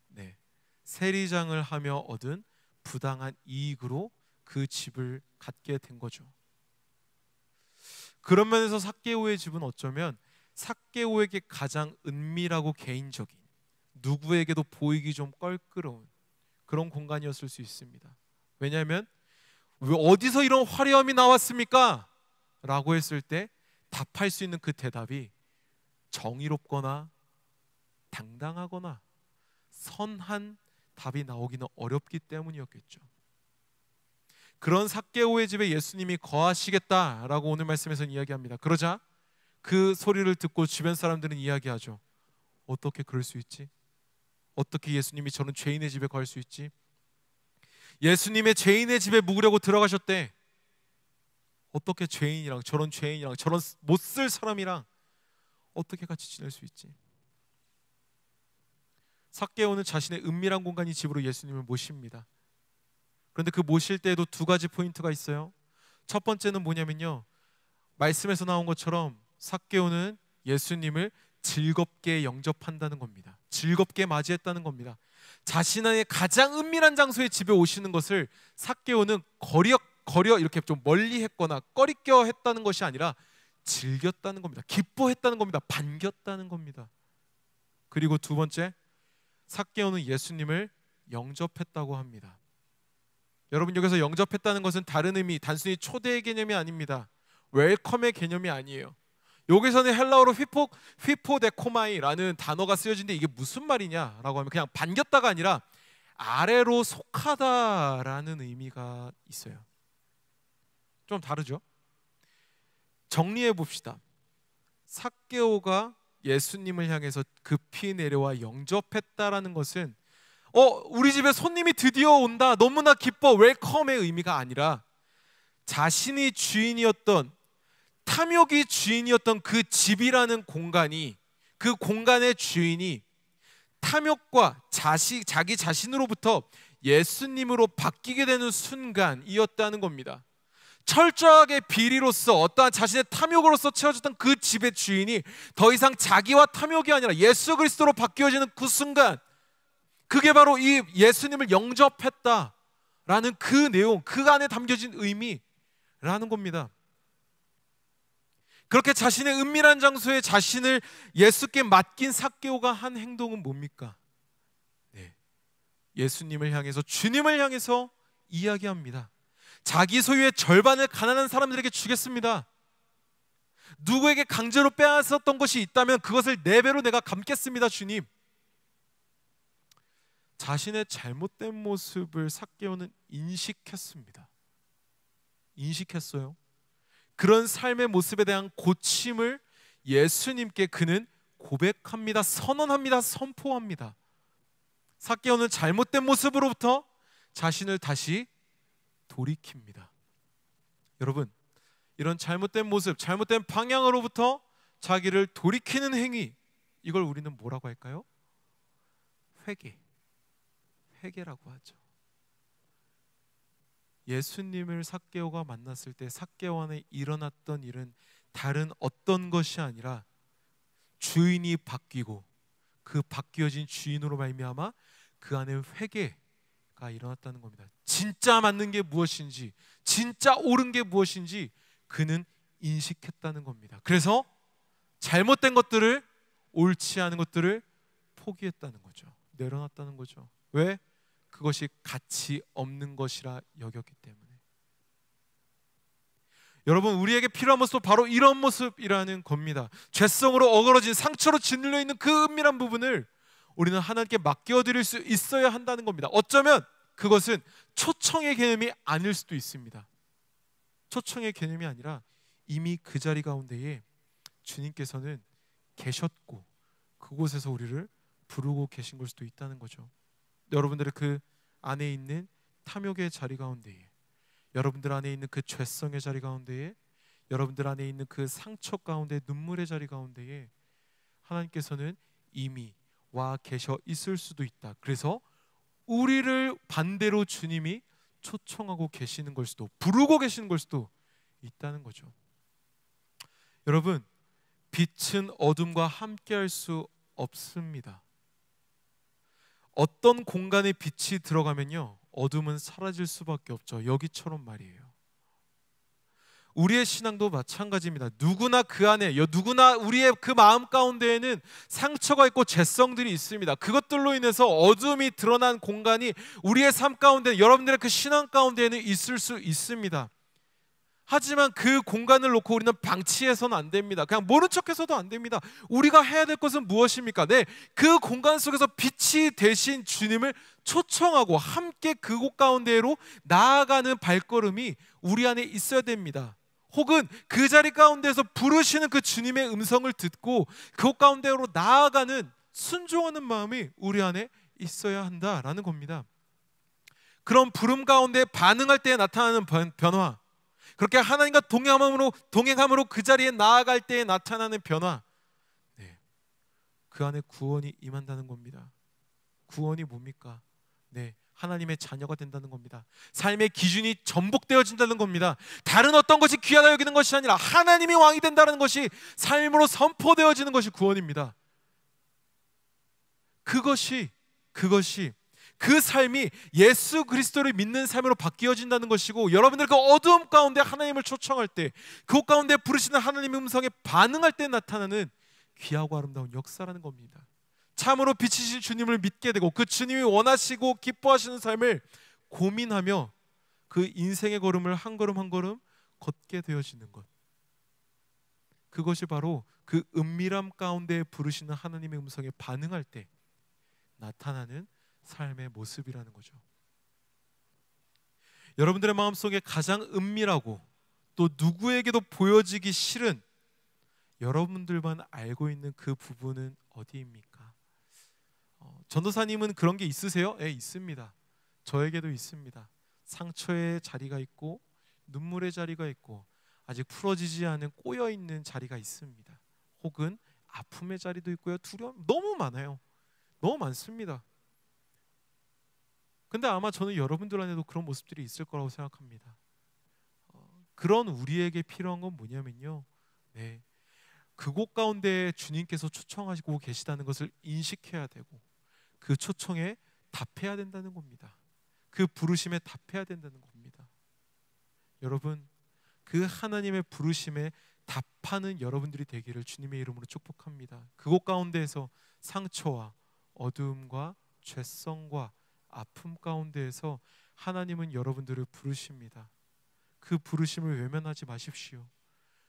네. 세리장을 하며 얻은 부당한 이익으로 그 집을 갖게 된 거죠. 그런 면에서 삭개오의 집은 어쩌면 삭개오에게 가장 은밀하고 개인적인, 누구에게도 보이기 좀 껄끄러운 그런 공간이었을 수 있습니다. 왜냐하면 왜 어디서 이런 화려함이 나왔습니까? 라고 했을 때 답할 수 있는 그 대답이 정의롭거나 당당하거나 선한 답이 나오기는 어렵기 때문이었겠죠. 그런 삭개오의 집에 예수님이 거하시겠다라고 오늘 말씀에서는 이야기합니다. 그러자 그 소리를 듣고 주변 사람들은 이야기하죠. 어떻게 그럴 수 있지? 어떻게 예수님이 저는 죄인의 집에 거할 수 있지? 예수님의 죄인의 집에 묵으려고 들어가셨대. 어떻게 죄인이랑 저런 죄인이랑 저런 못 쓸 사람이랑 어떻게 같이 지낼 수 있지? 삭개오는 자신의 은밀한 공간이 집으로 예수님을 모십니다. 그런데 그 모실 때에도 두 가지 포인트가 있어요. 첫 번째는 뭐냐면요, 말씀에서 나온 것처럼 삭개오는 예수님을 즐겁게 영접한다는 겁니다. 즐겁게 맞이했다는 겁니다. 자신의 가장 은밀한 장소에 집에 오시는 것을 삭개오는 거려 이렇게 좀 멀리 했거나 꺼리껴 했다는 것이 아니라 즐겼다는 겁니다. 기뻐했다는 겁니다. 반겼다는 겁니다. 그리고 두 번째, 삭개오는 예수님을 영접했다고 합니다. 여러분, 여기서 영접했다는 것은 다른 의미, 단순히 초대의 개념이 아닙니다. 웰컴의 개념이 아니에요. 여기서는 헬라어로 휘포데코마이라는 단어가 쓰여진데 이게 무슨 말이냐라고 하면 그냥 반겼다가 아니라 아래로 속하다라는 의미가 있어요. 좀 다르죠? 정리해 봅시다. 삭개오가 예수님을 향해서 급히 내려와 영접했다라는 것은 우리 집에 손님이 드디어 온다, 너무나 기뻐, 웰컴의 의미가 아니라 자신이 주인이었던, 탐욕이 주인이었던 그 집이라는 공간이, 그 공간의 주인이 탐욕과 자기 자신으로부터 예수님으로 바뀌게 되는 순간이었다는 겁니다. 철저하게 비리로서 어떠한 자신의 탐욕으로서 채워졌던 그 집의 주인이 더 이상 자기와 탐욕이 아니라 예수 그리스도로 바뀌어지는 그 순간, 그게 바로 이 예수님을 영접했다라는 그 내용, 그 안에 담겨진 의미라는 겁니다. 그렇게 자신의 은밀한 장소에 자신을 예수께 맡긴 삭개오가 한 행동은 뭡니까? 네, 예수님을 향해서, 주님을 향해서 이야기합니다. 자기 소유의 절반을 가난한 사람들에게 주겠습니다. 누구에게 강제로 빼앗았던 것이 있다면 그것을 4배로 내가 갚겠습니다, 주님. 자신의 잘못된 모습을 삭개오는 인식했습니다. 인식했어요. 그런 삶의 모습에 대한 고침을 예수님께 그는 고백합니다. 선언합니다. 선포합니다. 삭개오는 잘못된 모습으로부터 자신을 다시 돌이킵니다. 여러분, 이런 잘못된 모습, 잘못된 방향으로부터 자기를 돌이키는 행위, 이걸 우리는 뭐라고 할까요? 회개라고 하죠. 예수님을 삭개오가 만났을 때 삭개오 안에 일어났던 일은 다른 어떤 것이 아니라 주인이 바뀌고 그 바뀌어진 주인으로 말미암아 그 안에 회개가 일어났다는 겁니다. 진짜 맞는 게 무엇인지, 진짜 옳은 게 무엇인지 그는 인식했다는 겁니다. 그래서 잘못된 것들을, 옳지 않은 것들을 포기했다는 거죠. 내려놨다는 거죠. 왜? 그것이 가치 없는 것이라 여겼기 때문에. 여러분, 우리에게 필요한 모습은 바로 이런 모습이라는 겁니다. 죄성으로 어그러진, 상처로 짓눌려 있는 그 은밀한 부분을 우리는 하나님께 맡겨드릴 수 있어야 한다는 겁니다. 어쩌면 그것은 초청의 개념이 아닐 수도 있습니다. 초청의 개념이 아니라 이미 그 자리 가운데에 주님께서는 계셨고 그곳에서 우리를 부르고 계신 걸 수도 있다는 거죠. 여러분들의 그 안에 있는 탐욕의 자리 가운데에, 여러분들 안에 있는 그 죄성의 자리 가운데에, 여러분들 안에 있는 그 상처 가운데, 눈물의 자리 가운데에 하나님께서는 이미 와 계셔 있을 수도 있다. 그래서 우리를 반대로 주님이 초청하고 계시는 걸 수도, 부르고 계시는 걸 수도 있다는 거죠. 여러분, 빛은 어둠과 함께할 수 없습니다. 어떤 공간에 빛이 들어가면요, 어둠은 사라질 수밖에 없죠. 여기처럼 말이에요. 우리의 신앙도 마찬가지입니다. 누구나 그 안에, 누구나 우리의 그 마음 가운데에는 상처가 있고 죄성들이 있습니다. 그것들로 인해서 어둠이 드러난 공간이 우리의 삶 가운데, 여러분들의 그 신앙 가운데에는 있을 수 있습니다. 하지만 그 공간을 놓고 우리는 방치해서는 안 됩니다. 그냥 모른 척해서도 안 됩니다. 우리가 해야 될 것은 무엇입니까? 네, 그 공간 속에서 빛이 되신 주님을 초청하고 함께 그곳 가운데로 나아가는 발걸음이 우리 안에 있어야 됩니다. 혹은 그 자리 가운데서 부르시는 그 주님의 음성을 듣고 그곳 가운데로 나아가는, 순종하는 마음이 우리 안에 있어야 한다라는 겁니다. 그런 부름 가운데 반응할 때 나타나는 변화, 그렇게 하나님과 동행함으로 그 자리에 나아갈 때에 나타나는 변화, 네, 그 안에 구원이 임한다는 겁니다. 구원이 뭡니까? 네, 하나님의 자녀가 된다는 겁니다. 삶의 기준이 전복되어진다는 겁니다. 다른 어떤 것이 귀하다 여기는 것이 아니라 하나님이 왕이 된다는 것이 삶으로 선포되어지는 것이 구원입니다. 그것이 그 삶이 예수 그리스도를 믿는 삶으로 바뀌어진다는 것이고, 여러분들 그 어두움 가운데 하나님을 초청할 때, 그 가운데 부르시는 하나님의 음성에 반응할 때 나타나는 귀하고 아름다운 역사라는 겁니다. 참으로 빛이신 주님을 믿게 되고 그 주님이 원하시고 기뻐하시는 삶을 고민하며 그 인생의 걸음을 한 걸음 한 걸음 걷게 되어지는 것, 그것이 바로 그 은밀함 가운데 부르시는 하나님의 음성에 반응할 때 나타나는 삶의 모습이라는 거죠. 여러분들의 마음속에 가장 은밀하고 또 누구에게도 보여지기 싫은, 여러분들만 알고 있는 그 부분은 어디입니까? 전도사님은 그런 게 있으세요? 네, 있습니다. 저에게도 있습니다. 상처의 자리가 있고 눈물의 자리가 있고 아직 풀어지지 않은 꼬여있는 자리가 있습니다. 혹은 아픔의 자리도 있고요. 두려움 너무 많아요. 너무 많습니다. 근데 아마 저는 여러분들 안에도 그런 모습들이 있을 거라고 생각합니다. 그런 우리에게 필요한 건 뭐냐면요, 네, 그곳 가운데 주님께서 초청하시고 계시다는 것을 인식해야 되고 그 초청에 답해야 된다는 겁니다. 그 부르심에 답해야 된다는 겁니다. 여러분, 그 하나님의 부르심에 답하는 여러분들이 되기를 주님의 이름으로 축복합니다. 그곳 가운데에서 상처와 어두움과 죄성과 아픔 가운데에서 하나님은 여러분들을 부르십니다. 그 부르심을 외면하지 마십시오.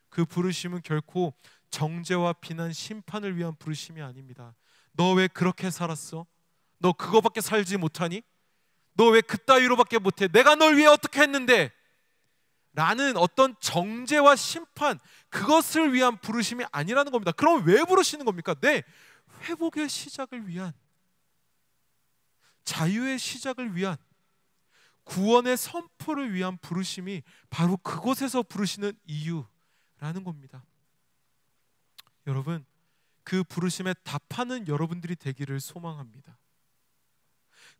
그 부르심은 결코 정죄와 비난, 심판을 위한 부르심이 아닙니다. 너 왜 그렇게 살았어? 너 그거밖에 살지 못하니? 너 왜 그따위로밖에 못해? 내가 널 위해 어떻게 했는데? 라는 어떤 정죄와 심판, 그것을 위한 부르심이 아니라는 겁니다. 그럼 왜 부르시는 겁니까? 네, 회복의 시작을 위한, 자유의 시작을 위한, 구원의 선포를 위한 부르심이 바로 그곳에서 부르시는 이유라는 겁니다. 여러분, 그 부르심에 답하는 여러분들이 되기를 소망합니다.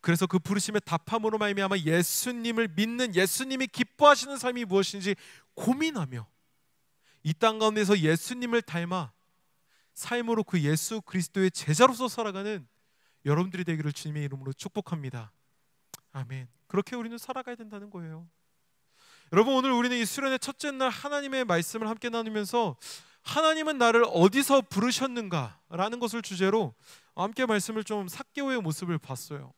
그래서 그 부르심에 답함으로 말미암아 예수님을 믿는, 예수님이 기뻐하시는 삶이 무엇인지 고민하며 이 땅 가운데서 예수님을 닮아 삶으로 그 예수 그리스도의 제자로서 살아가는 여러분들이 되기를 주님의 이름으로 축복합니다. 아멘. 그렇게 우리는 살아가야 된다는 거예요. 여러분, 오늘 우리는 이 수련의 첫째 날 하나님의 말씀을 함께 나누면서 하나님은 나를 어디서 부르셨는가라는 것을 주제로 함께 말씀을 좀 삭개오의 모습을 봤어요.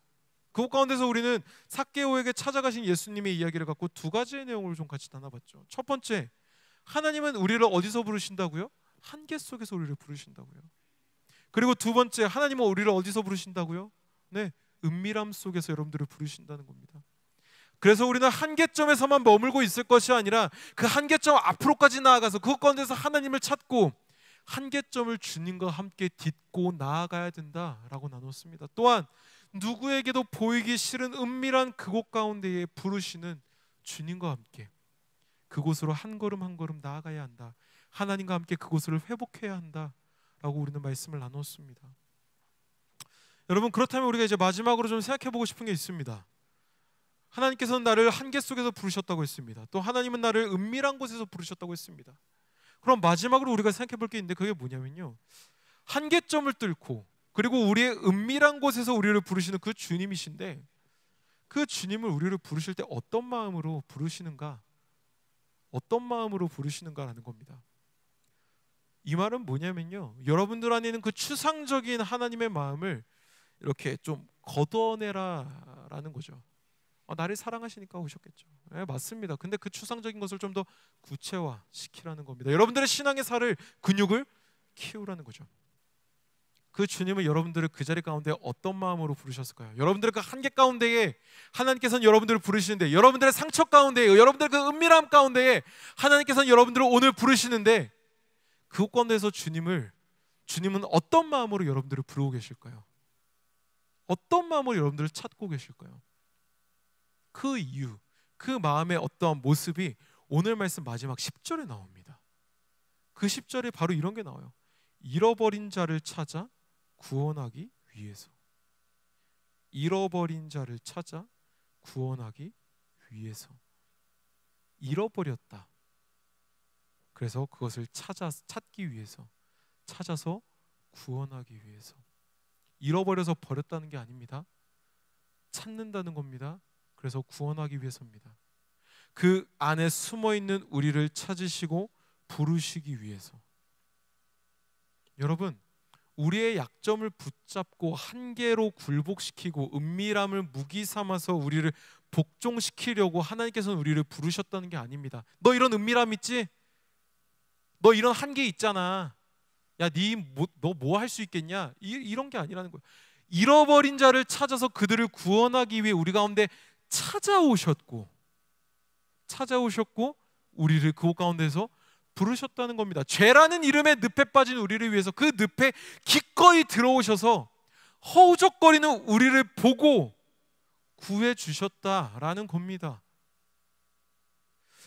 그 가운데서 우리는 삭개오에게 찾아가신 예수님의 이야기를 갖고 두 가지의 내용을 좀 같이 나눠봤죠. 첫 번째, 하나님은 우리를 어디서 부르신다고요? 한계 속에서 우리를 부르신다고요. 그리고 두 번째, 하나님은 우리를 어디서 부르신다고요? 네, 은밀함 속에서 여러분들을 부르신다는 겁니다. 그래서 우리는 한계점에서만 머물고 있을 것이 아니라 그 한계점 앞으로까지 나아가서 그 가운데서 하나님을 찾고 한계점을 주님과 함께 딛고 나아가야 된다라고 나눴습니다. 또한 누구에게도 보이기 싫은 은밀한 그곳 가운데에 부르시는 주님과 함께 그곳으로 한 걸음 한 걸음 나아가야 한다. 하나님과 함께 그곳을 회복해야 한다라고 우리는 말씀을 나눴습니다. 여러분, 그렇다면 우리가 이제 마지막으로 좀 생각해 보고 싶은 게 있습니다. 하나님께서는 나를 한계 속에서 부르셨다고 했습니다. 또 하나님은 나를 은밀한 곳에서 부르셨다고 했습니다. 그럼 마지막으로 우리가 생각해 볼 게 있는데 그게 뭐냐면요, 한계점을 뚫고 그리고 우리의 은밀한 곳에서 우리를 부르시는 그 주님이신데 그 주님을 우리를 부르실 때 어떤 마음으로 부르시는가, 어떤 마음으로 부르시는가라는 겁니다. 이 말은 뭐냐면요, 여러분들 안에 있는 그 추상적인 하나님의 마음을 이렇게 좀 걷어내라라는 거죠. 나를 사랑하시니까 오셨겠죠. 네, 맞습니다. 근데 그 추상적인 것을 좀 더 구체화시키라는 겁니다. 여러분들의 신앙의 살을, 근육을 키우라는 거죠. 그 주님은 여러분들을 그 자리 가운데 어떤 마음으로 부르셨을까요? 여러분들의 그 한계 가운데에 하나님께서는 여러분들을 부르시는데, 여러분들의 상처 가운데에, 여러분들의 그 은밀함 가운데에 하나님께서는 여러분들을 오늘 부르시는데 그 가운데서 주님은 어떤 마음으로 여러분들을 부르고 계실까요? 어떤 마음으로 여러분들을 찾고 계실까요? 그 이유, 그 마음의 어떠한 모습이 오늘 말씀 마지막 10절에 나옵니다. 그 10절에 바로 이런 게 나와요. 잃어버린 자를 찾아 구원하기 위해서. 잃어버린 자를 찾아 구원하기 위해서. 잃어버렸다. 그래서 그것을 찾기 위해서, 찾아서 구원하기 위해서. 잃어버려서 버렸다는 게 아닙니다. 찾는다는 겁니다. 그래서 구원하기 위해서입니다. 그 안에 숨어있는 우리를 찾으시고 부르시기 위해서. 여러분, 우리의 약점을 붙잡고 한계로 굴복시키고 은밀함을 무기 삼아서 우리를 복종시키려고 하나님께서는 우리를 부르셨다는 게 아닙니다. 너 이런 은밀함 있지? 너 이런 한계 있잖아. 야, 너 뭐 할 수 있겠냐? 이런 게 아니라는 거예요. 잃어버린 자를 찾아서 그들을 구원하기 위해 우리 가운데 찾아오셨고 우리를 그곳 가운데서 부르셨다는 겁니다. 죄라는 이름의 늪에 빠진 우리를 위해서 그 늪에 기꺼이 들어오셔서 허우적거리는 우리를 보고 구해 주셨다라는 겁니다.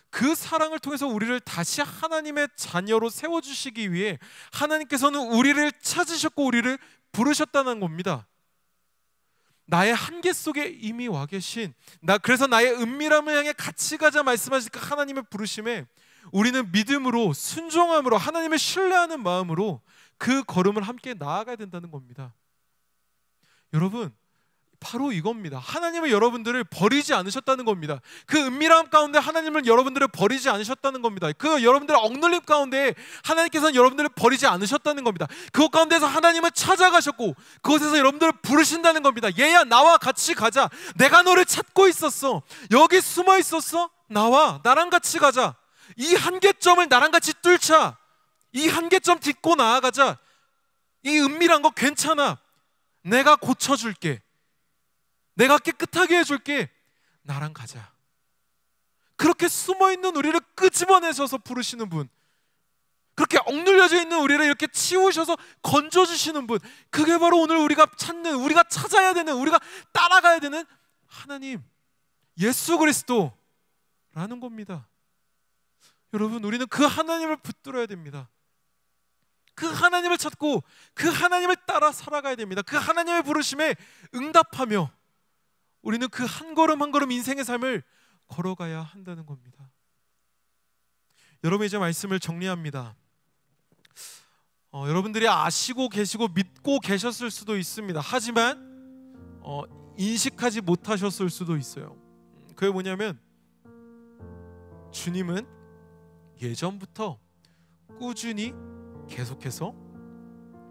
그 사랑을 통해서 우리를 다시 하나님의 자녀로 세워주시기 위해 하나님께서는 우리를 찾으셨고 우리를 부르셨다는 겁니다. 나의 한계 속에 이미 와 계신, 그래서 나의 은밀함을 향해 같이 가자 말씀하시니까 하나님의 부르심에 우리는 믿음으로, 순종함으로, 하나님을 신뢰하는 마음으로 그 걸음을 함께 나아가야 된다는 겁니다. 여러분, 바로 이겁니다. 하나님은 여러분들을 버리지 않으셨다는 겁니다. 그 은밀함 가운데 하나님은 여러분들을 버리지 않으셨다는 겁니다. 그 여러분들의 억눌림 가운데 하나님께서는 여러분들을 버리지 않으셨다는 겁니다. 그것 가운데서 하나님은 찾아가셨고 그곳에서 여러분들을 부르신다는 겁니다. 얘야, 나와 같이 가자. 내가 너를 찾고 있었어. 여기 숨어 있었어. 나와, 나랑 같이 가자. 이 한계점을 나랑 같이 뚫자. 이 한계점 딛고 나아가자. 이 은밀한 거 괜찮아. 내가 고쳐줄게. 내가 깨끗하게 해줄게. 나랑 가자. 그렇게 숨어있는 우리를 끄집어내셔서 부르시는 분, 그렇게 억눌려져 있는 우리를 이렇게 치우셔서 건져주시는 분, 그게 바로 오늘 우리가 찾는, 우리가 찾아야 되는, 우리가 따라가야 되는 하나님, 예수 그리스도라는 겁니다. 여러분, 우리는 그 하나님을 붙들어야 됩니다. 그 하나님을 찾고 그 하나님을 따라 살아가야 됩니다. 그 하나님의 부르심에 응답하며 우리는 그 한 걸음 한 걸음 인생의 삶을 걸어가야 한다는 겁니다. 여러분, 이제 말씀을 정리합니다. 여러분들이 아시고 계시고 믿고 계셨을 수도 있습니다. 하지만 인식하지 못하셨을 수도 있어요. 그게 뭐냐면, 주님은 예전부터 꾸준히 계속해서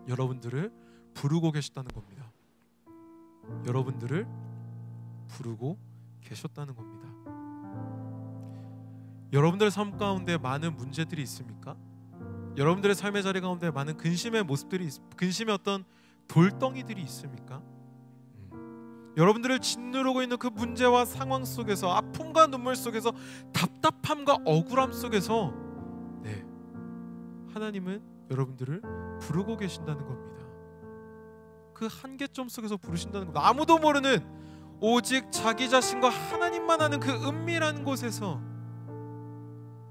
여러분들을 부르고 계셨다는 겁니다. 여러분들을 부르고 계셨다는 겁니다. 여러분들의 삶 가운데 많은 문제들이 있습니까? 여러분들의 삶의 자리 가운데 많은 근심의 모습들이, 근심의 어떤 돌덩이들이 있습니까? 여러분들을 짓누르고 있는 그 문제와 상황 속에서, 아픔과 눈물 속에서, 답답함과 억울함 속에서 하나님은 여러분들을 부르고 계신다는 겁니다. 그 한계점 속에서 부르신다는 겁니다. 아무도 모르는, 오직 자기 자신과 하나님만 아는 그 은밀한 곳에서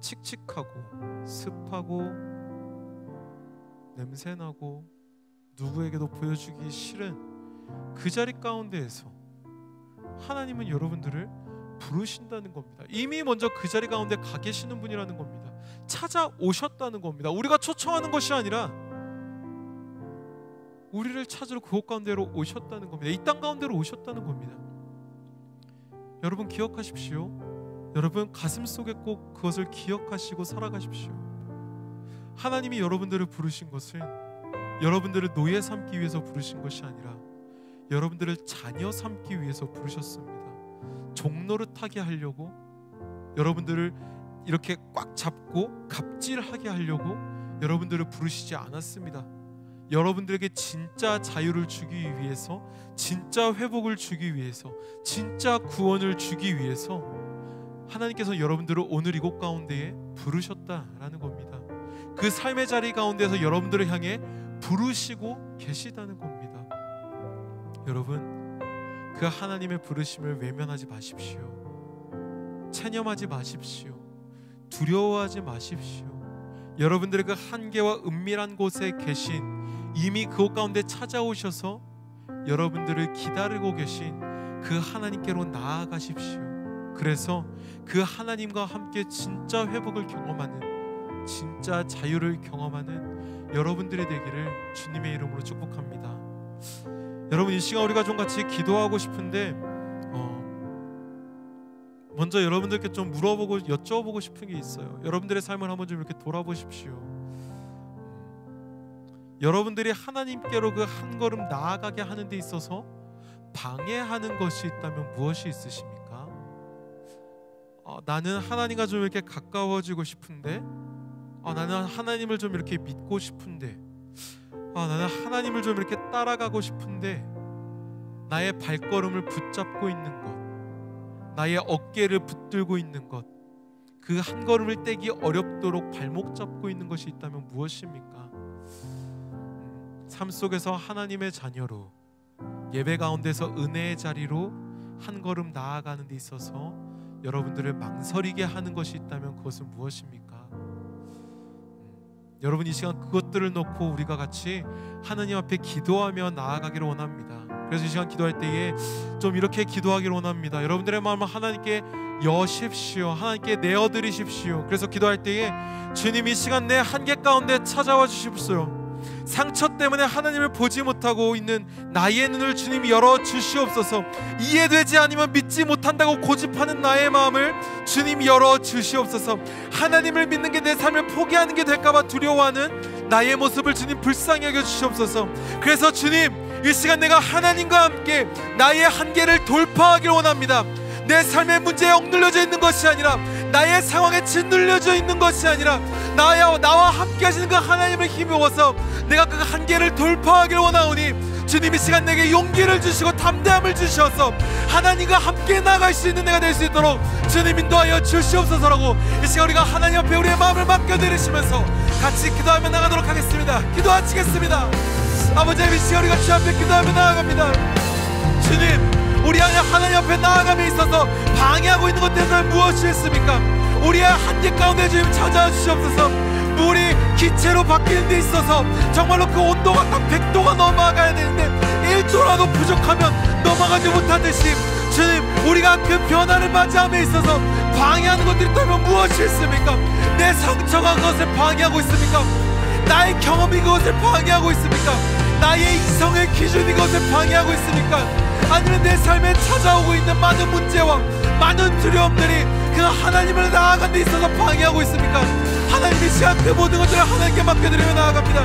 칙칙하고 습하고 냄새나고 누구에게도 보여주기 싫은 그 자리 가운데에서 하나님은 여러분들을 부르신다는 겁니다. 이미 먼저 그 자리 가운데 가 계시는 분이라는 겁니다. 찾아오셨다는 겁니다. 우리가 초청하는 것이 아니라 우리를 찾으러 그곳 가운데로 오셨다는 겁니다. 이 땅 가운데로 오셨다는 겁니다. 여러분, 기억하십시오. 여러분, 가슴속에 꼭 그것을 기억하시고 살아가십시오. 하나님이 여러분들을 부르신 것은 여러분들을 노예 삼기 위해서 부르신 것이 아니라 여러분들을 자녀 삼기 위해서 부르셨습니다. 종노릇하게 하려고, 여러분들을 이렇게 꽉 잡고 갑질하게 하려고 여러분들을 부르시지 않았습니다. 여러분들에게 진짜 자유를 주기 위해서, 진짜 회복을 주기 위해서, 진짜 구원을 주기 위해서 하나님께서 여러분들을 오늘 이곳 가운데에 부르셨다라는 겁니다. 그 삶의 자리 가운데서 여러분들을 향해 부르시고 계시다는 겁니다. 여러분, 그 하나님의 부르심을 외면하지 마십시오. 체념하지 마십시오. 두려워하지 마십시오. 여러분들의 그 한계와 은밀한 곳에 계신, 이미 그곳 가운데 찾아오셔서 여러분들을 기다리고 계신 그 하나님께로 나아가십시오. 그래서 그 하나님과 함께 진짜 회복을 경험하는, 진짜 자유를 경험하는 여러분들이 되기를 주님의 이름으로 축복합니다. 여러분, 이 시간 우리가 좀 같이 기도하고 싶은데 먼저 여러분들께 좀 물어보고 여쭤보고 싶은 게 있어요. 여러분들의 삶을 한번 좀 이렇게 돌아보십시오. 여러분들이 하나님께로 그 한 걸음 나아가게 하는 데 있어서 방해하는 것이 있다면 무엇이 있으십니까? 나는 하나님과 좀 이렇게 가까워지고 싶은데, 나는 하나님을 좀 이렇게 믿고 싶은데, 나는 하나님을 좀 이렇게 따라가고 싶은데 나의 발걸음을 붙잡고 있는 것, 나의 어깨를 붙들고 있는 것, 그 한 걸음을 떼기 어렵도록 발목 잡고 있는 것이 있다면 무엇입니까? 삶 속에서 하나님의 자녀로, 예배 가운데서 은혜의 자리로 한 걸음 나아가는 데 있어서 여러분들을 망설이게 하는 것이 있다면 그것은 무엇입니까? 여러분, 이 시간 그것들을 놓고 우리가 같이 하나님 앞에 기도하며 나아가기를 원합니다. 그래서 이 시간 기도할 때에 좀 이렇게 기도하기를 원합니다. 여러분들의 마음을 하나님께 여십시오. 하나님께 내어드리십시오. 그래서 기도할 때에 주님, 이 시간 내 한계 가운데 찾아와 주십시오. 상처 때문에 하나님을 보지 못하고 있는 나의 눈을 주님이 열어주시옵소서. 이해되지 않으면 믿지 못한다고 고집하는 나의 마음을 주님이 열어주시옵소서. 하나님을 믿는 게 내 삶을 포기하는 게 될까봐 두려워하는 나의 모습을 주님 불쌍히 여겨주시옵소서. 그래서 주님, 이 시간 내가 하나님과 함께 나의 한계를 돌파하길 원합니다. 내 삶의 문제에 억눌려져 있는 것이 아니라, 나의 상황에 짓눌려져 있는 것이 아니라, 나와 함께 하시는 그 하나님을 힘입어서 내가 그 한계를 돌파하길 원하오니 주님, 이 시간 내게 용기를 주시고 담대함을 주셔서 하나님과 함께 나아갈 수 있는 내가 될 수 있도록 주님 인도하여 주시옵소서라고 이 시간 우리가 하나님 앞에 우리의 마음을 맡겨드리시면서 같이 기도하며 나가도록 하겠습니다. 기도하시겠습니다. 아버지, 이 시간 우리가 주 앞에 기도하며 나아갑니다. 주님, 우리 안에 하나님 앞에 나아감에 있어서 방해하고 있는 것들은 무엇이 있습니까? 우리의 한계 가운데 주님 찾아와 주시옵소서. 물이 기체로 바뀌는 데 있어서 정말로 그 온도가 딱 100도가 넘어가야 되는데 1도라도 부족하면 넘어가지 못하듯이 주님, 우리가 그 변화를 맞이함에 있어서 방해하는 것들이 있다면 무엇이 있습니까? 내 상처가 그것을 방해하고 있습니까? 나의 경험이 그것을 방해하고 있습니까? 나의 이성의 기준이 그것을 방해하고 있습니까? 아니면 내 삶에 찾아오고 있는 많은 문제와 많은 두려움들이 그 하나님을 나아가는 데 있어서 방해하고 있습니까? 하나님, 이 시간 그 모든 것들을 하나님께 맡겨드리며 나아갑니다.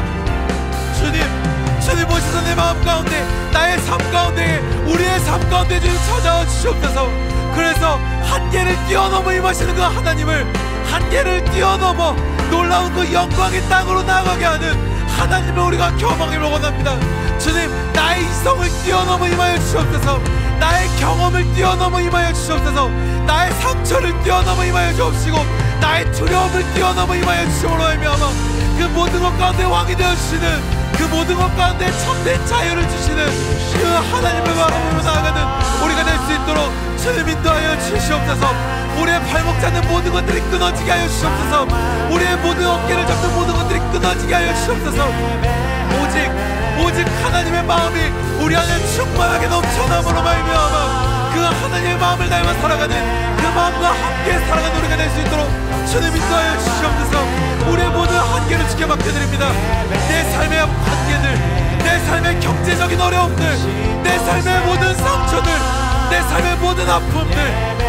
주님 오셔서 내 마음 가운데, 나의 삶 가운데, 우리의 삶 가운데 주님 찾아와 주시옵소서. 그래서 한계를 뛰어넘어 임하시는 그 하나님을, 한계를 뛰어넘어 놀라운 그 영광의 땅으로 나아가게 하는 하나님을 우리가 경험하기를 원합니다. 주님, 나의 이성을 뛰어넘어 임하여 주시옵소서. 나의 경험을 뛰어넘어 임하여 주시옵소서. 나의 상처를 뛰어넘어 임하여 주옵시고 나의 두려움을 뛰어넘어 임하여 주시므로 말미암아 그 모든 것 가운데 왕이 되어주시는, 그 모든 것 가운데 참된 자유를 주시는 그 하나님을 바라보며 나아가는 우리가 될 수 있도록 주님 인도하여 주시옵소서. 우리의 발목 잡는 모든 것들이 끊어지게 하여 주시옵소서. 우리의 모든 어깨를 잡는 모든 것들이 끊어지게 하여 주시옵소서. 오직 하나님의 마음이 우리 안에 충만하게 넘쳐남으로 말미암아 그 하나님의 마음을 닮아 살아가는, 그 마음과 함께 살아가는 우리가 될 수 있도록 주님 인도하여 주시옵소서. 우리의 모든 한계를 주께 맡겨드립니다. 내 삶의 한계들, 내 삶의 경제적인 어려움들, 내 삶의 모든 상처들, 내 삶의 모든 아픔들,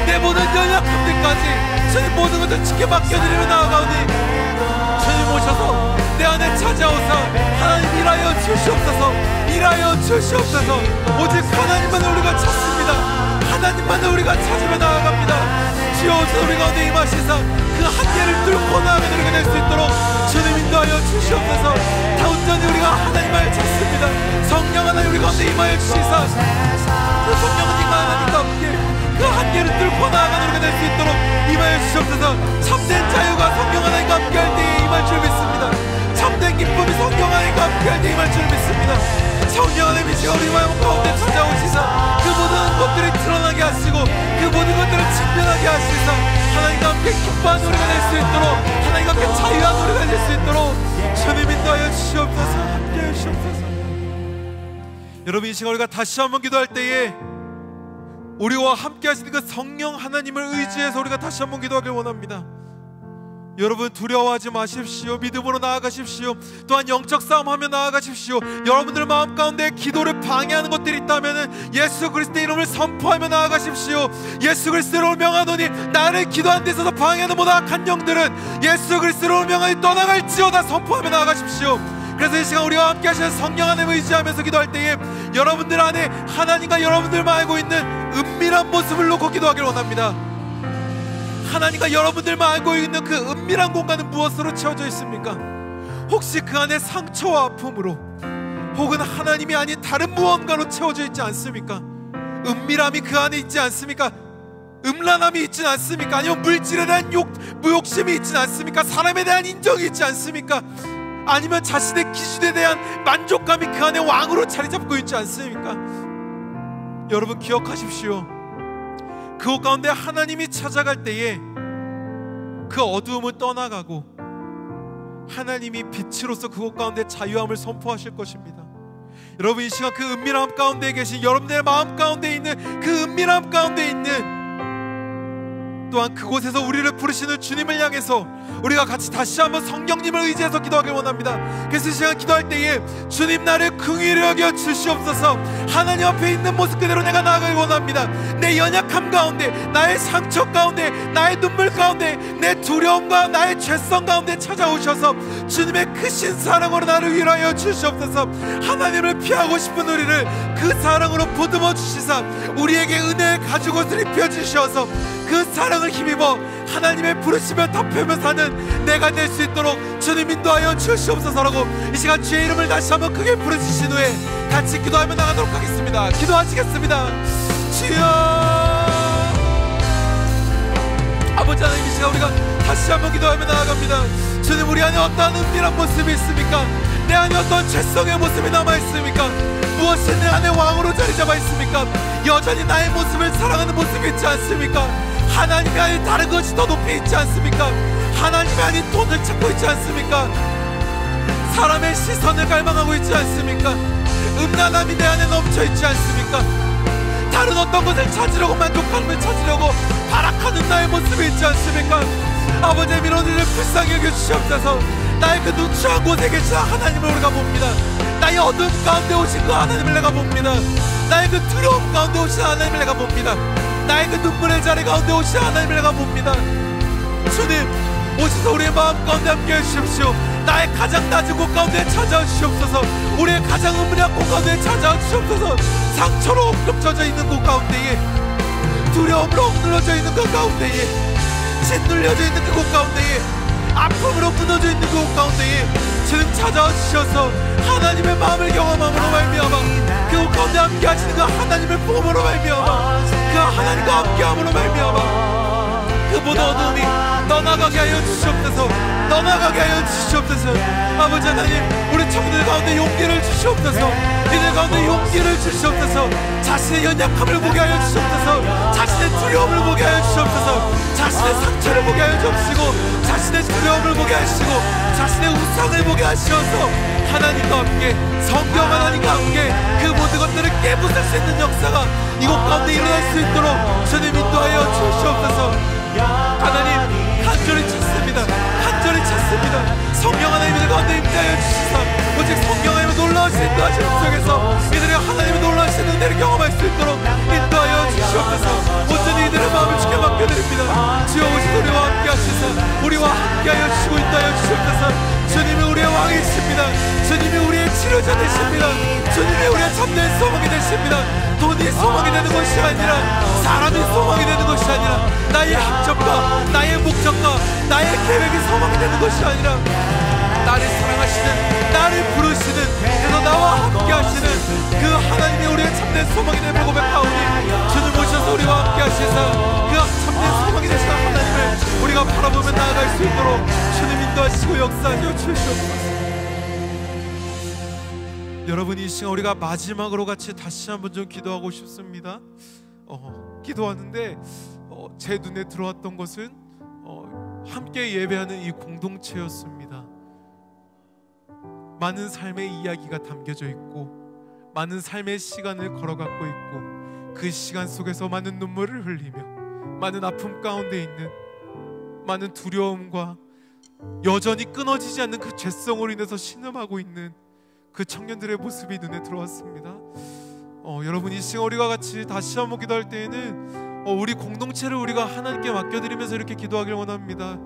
내 모든 연약함들까지 주님 모든 것들 주께 맡겨드리며 나아가오니 주님 오셔서 내 안에 찾아오사 하나님 일하여 주시옵소서. 일하여 주시옵소서. 오직 하나님만을 우리가 찾습니다. 하나님만을 우리가 찾으며 나아갑니다. 주여 오셔서 우리 가운데 임하시사 그 한계를 뚫고 나아가는 우리가 될 수 있도록 주님 인도하여 주시옵소서. 다 온전히 우리가 하나님만을 찾습니다. 성령 하나님 우리 가운데 임하여 주시사 그 성령님과 하나님과 함께 그 한계를 뚫고 나아가는 우리가 될 수 있도록 임하여 주시옵소서. 참된 자유가 성령 하나님과 함께 할 때에 임할 줄 믿습니다. 참된 기쁨이 성령 하나님과 함께 할 때에 임할 줄 믿습니다. 성령 하나님이 우리 마음 가운데 찾아오시사 그 모든 것들을 드러나게 하시고 그 모든 것들을 직면하게 하시사 하나님과 함께 함께 기뻐하는 우리가 될 수 있도록, 하나님과 함께 자유한 우리가 될 수 있도록 주님 인도하여 주시옵소서. 함께해 주시옵소서. 여러분, 이 시간 우리가 다시 한번 기도할 때에 우리와 함께 하시는 그 성령 하나님을 의지해서 우리가 다시 한번 기도하길 원합니다. 여러분, 두려워하지 마십시오. 믿음으로 나아가십시오. 또한 영적 싸움하며 나아가십시오. 여러분들 마음 가운데 기도를 방해하는 것들이 있다면 예수 그리스도의 이름을 선포하며 나아가십시오. 예수 그리스도를 명하노니 나를 기도하는 데 있어서 방해하는 모든 악한 영들은 예수 그리스도를 명하니 떠나갈지어다 선포하며 나아가십시오. 그래서 이 시간 우리와 함께 하시는 성령 하나님을 의지하면서 기도할 때에 여러분들 안에 하나님과 여러분들만 알고 있는 은밀한 모습을 놓고 기도하길 원합니다. 하나님과 여러분들만 알고 있는 그 은밀한 공간은 무엇으로 채워져 있습니까? 혹시 그 안에 상처와 아픔으로, 혹은 하나님이 아닌 다른 무언가로 채워져 있지 않습니까? 은밀함이 그 안에 있지 않습니까? 음란함이 있지 않습니까? 아니면 물질에 대한 무욕심이 있지 않습니까? 사람에 대한 인정이 있지 않습니까? 아니면 자신의 기준에 대한 만족감이 그 안에 왕으로 자리 잡고 있지 않습니까? 여러분, 기억하십시오. 그곳 가운데 하나님이 찾아갈 때에 그 어두움을 떠나가고 하나님이 빛으로서 그곳 가운데 자유함을 선포하실 것입니다. 여러분, 이 시간 그 은밀함 가운데 계신 여러분들의 마음 가운데 있는 그 은밀함 가운데 있는, 또한 그곳에서 우리를 부르시는 주님을 향해서 우리가 같이 다시 한번 성령님을 의지해서 기도하길 원합니다. 그래서 이 시간 기도할 때에 주님, 나를 긍휼히 여겨 주시옵소서. 하나님 앞에 있는 모습 그대로 내가 나아가길 원합니다. 내 연약함 가운데, 나의 상처 가운데, 나의 눈물 가운데, 내 두려움과 나의 죄성 가운데 찾아오셔서 주님의 크신 사랑으로 나를 위로하여 주시옵소서. 하나님을 피하고 싶은 우리를 그 사랑으로 보듬어 주시사 우리에게 은혜의 가죽옷을 입혀 주셔서 그 사랑을 힘입어 하나님의 부르시며 답하며 사는 내가 될 수 있도록 주님 인도하여 주시옵소서라고 이 시간 주의 이름을 다시 한번 크게 부르주신 후에 같이 기도하며 나가도록 하겠습니다. 기도하시겠습니다. 주여, 아버지 하나님, 이 시간 우리가 다시 한번 기도하며 나아갑니다. 주님, 우리 안에 어떠한 은밀한 모습이 있습니까? 내 안에 어떤 죄성의 모습이 남아있습니까? 무엇이 내 안에 왕으로 자리 잡아 있습니까? 여전히 나의 모습을 사랑하는 모습이 있지 않습니까? 하나님이 아닌 다른 것이 더 높이 있지 않습니까? 하나님이 아닌 돈을 찾고 있지 않습니까? 사람의 시선을 갈망하고 있지 않습니까? 음란함이 내 안에 넘쳐 있지 않습니까? 다른 어떤 것을 찾으려고, 만족감을 찾으려고 발악하는 나의 모습이 있지 않습니까? 아버지의 민원들을 불쌍히 여겨주시옵소서. 나의 그 누추한 곳에 계신 하나님을 우리가 봅니다. 나의 어두움 가운데 오신 그 하나님을 내가 봅니다. 나의 그 두려움 가운데 오신 하나님을 내가 봅니다. 나의 그 눈물의 자리 가운데 오신 하나님을 내가 봅니다. 주님, 오셔서 우리의 마음 가운데 함께 해주십시오. 나의 가장 낮은 곳 가운데 찾아와 주시옵소서. 우리의 가장 은밀한 곳 가운데 찾아와 주시옵소서. 상처로 엎겹쳐져 있는 곳 가운데에, 두려움으로 엎눌러져 있는 곳 가운데에, 짓눌려져 있는 그곳 가운데에, 아픔으로 무너져 있는 그곳 가운데에 주님 찾아와 주셔서 하나님의 마음을 경험함으로 말미암아 그곳 가운데 함께 하시는 그 하나님을 봄으로 말미암아 그 하나님과 함께함으로 말미암아 그 모든 어둠이 떠나가게 하여 주시옵소서. 떠나가게 하여 주시옵소서. 아버지 하나님, 우리 청년들 가운데 용기를 주시옵소서. 이들 가운데 용기를 주시옵소서. 자신의 연약함을 보게 하여 주시옵소서. 자신의 두려움을 보게 하여 주시옵소서. 자신의 상처를 보게 하여 주옵시고, 자신의 두려움을 보게 하시고, 자신의 우상을 보게 하시어서 하나님과 함께, 성경 하나님과 함께 그 모든 것들을 깨부술 수 있는 역사가 이곳 가운데 일어날 수 있도록 주님 인도하여 주시옵소서. 하나님, 간절히 찾습니다. 간절히 찾습니다. 성령 하나님의 가운데 임재하여 주시사 오직 성령 하나님의 놀라우신 인도하시는 속에서 이들이 하나님의 놀라우신 은혜를 경험할 수 있도록 인도하여 주시옵소서. 온전히 이들의 마음을 주께 맡겨드립니다. 주여, 오신 우리와 함께 하시사 우리와 함께 하여 주시고 인도하여 주시옵소서. 주님이 우리의 왕이십니다. 주님이 우리의 치료자 되십니다. 주님이 우리의 참된 소망이 되십니다. 돈이 소망이 되는 것이 아니라, 사람이 소망이 되는 것이 아니라, 나의 행정과 나의 목적과 나의 계획이 소망이 되는 것이 아니라, 나를 사랑하시는, 나를 부르시는, 그래서 나와 함께 하시는 그 하나님이 우리의 참된 소망이 됨을 고백하오니 주님 오셔서 우리와 함께 하시사 그 참된 소망이 되시는 하나님을 우리가 바라보며 나아갈 수 있도록 주님 인도하시고 역사하여 주시옵소서. 여러분, 이 시간 우리가 마지막으로 같이 다시 한번 좀 기도하고 싶습니다. 기도하는데 제 눈에 들어왔던 것은 함께 예배하는 이 공동체였습니다. 많은 삶의 이야기가 담겨져 있고 많은 삶의 시간을 걸어가고 있고 그 시간 속에서 많은 눈물을 흘리며 많은 아픔 가운데 있는 많은 두려움과 여전히 끊어지지 않는 그 죄성으로 인해서 신음하고 있는 그 청년들의 모습이 눈에 들어왔습니다. 여러분, 이 시간 우리가 같이 다시 한번 기도할 때에는 우리 공동체를 우리가 하나님께 맡겨드리면서 이렇게 기도하길 원합니다.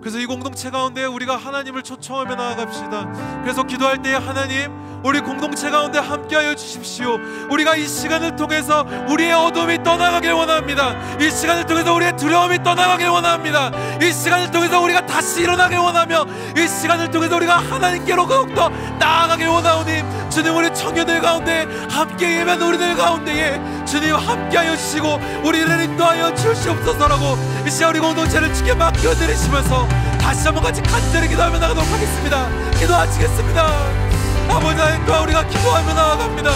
그래서 이 공동체 가운데 우리가 하나님을 초청하며 나아갑시다. 그래서 기도할 때에 하나님, 우리 공동체 가운데 함께하여 주십시오. 우리가 이 시간을 통해서 우리의 어둠이 떠나가길 원합니다. 이 시간을 통해서 우리의 두려움이 떠나가길 원합니다. 이 시간을 통해서 우리가 다시 일어나길 원하며 이 시간을 통해서 우리가 하나님께로 더욱더 나아가길 원하오니 주님, 우리 청년들 가운데 함께 예배하는 우리들 가운데에 주님 함께하여 주시고 우리를 인도하여 주시옵소서라고 이 시간 우리 공동체를 주께 맡겨드리시면서 다시 한번 같이 간절히 기도하며 나가도록 하겠습니다. 기도하시겠습니다. 아버지 하나님, 또한 우리가 기도하며 나아갑니다.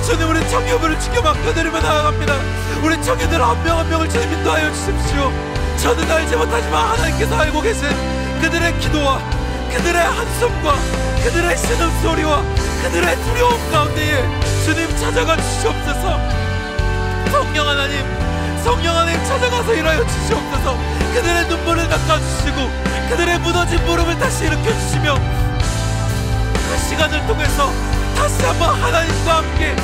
주님, 우리 청년들을 주께 맡겨드리며 나아갑니다. 우리 청년들 한 명 한 명을 주님 인도하여 주십시오. 저는 알지 못하지만 하나님께서 알고 계신 그들의 기도와 그들의 한숨과 그들의 신음소리와 그들의 두려움 가운데에 주님 찾아가 주시옵소서. 성령 하나님 찾아가서 일하여 주시옵소서. 그들의 눈물을 닦아주시고 그들의 무너진 무릎을 다시 일으켜주시며 그 시간을 통해서 다시 한번 하나님과 함께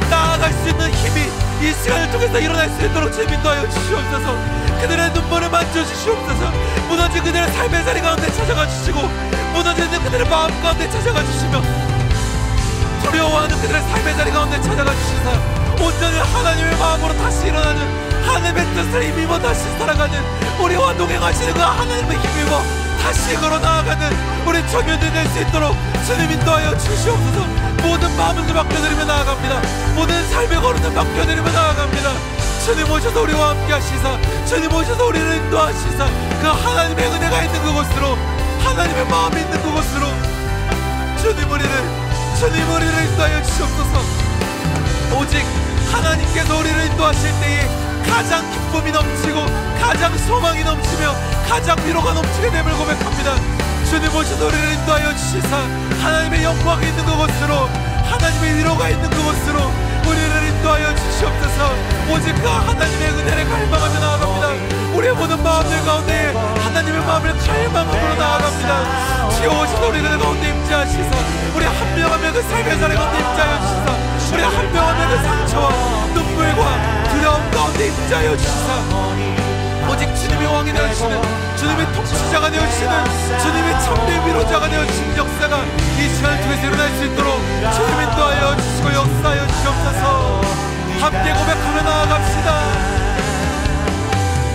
나아갈 수 있는 힘이 이 시간을 통해서 일어날 수 있도록 주님 인도하여 주시옵소서. 그들의 눈물을 만져주시옵소서. 무너진 그들의 삶의 자리 가운데 찾아가 주시고 무너지는 그들의 마음 가운데 찾아가 주시며 두려워하는 그들의 삶의 자리 가운데 찾아가 주시사 온전히 하나님의 마음으로 다시 일어나는 하나님의 뜻을 힘입어 다시 살아가는 우리와 동행하시는 그 하나님의 힘입어 다시 걸어 나아가는 우리 청년들 될 수 있도록 주님 인도하여 주시옵소서. 모든 마음을 맡겨드리며 나아갑니다. 모든 삶의 걸음을 맡겨드리며 나아갑니다. 주님 오셔서 우리와 함께 하시사 주님 오셔서 우리를 인도하시사 그 하나님의 은혜가 있는 그곳으로 하나님의 마음이 있는 그곳으로 주님 우리를 인도하여 주시옵소서. 오직 하나님께서 우리를 인도하실 때에 가장 기쁨이 넘치고 가장 소망이 넘치며 가장 위로가 넘치게 됨을 고백합니다. 주님 오셔서 우리를 인도하여 주시사 하나님의 영광이 있는 그곳으로 하나님의 위로가 있는 그곳으로 우리를 인도하여 주시옵소서. 오직 그 하나님의 은혜를 갈망하며 나아갑니다. 우리의 모든 마음들 가운데 하나님의 마음을 갈망함으로 나아갑니다. 주여 오셔서 우리들 가운데 임재하시사 우리 한 명 한 명 그 삶의 자리 가운데 임재하여 주시사 우리 한 명 한 명 그 상처와 눈물과 두려움 가운데 임재하여 주시사 오직 주님의 왕이 되어주시는 주님의 통치자가 되어주시는 주님의 참된 위로자가 되어주시는 역사가 이 시간을 통해서 일어날 수 있도록 주님 인도하여 주시고 역사하여 주시옵소서. 함께 고백하며 나아갑시다.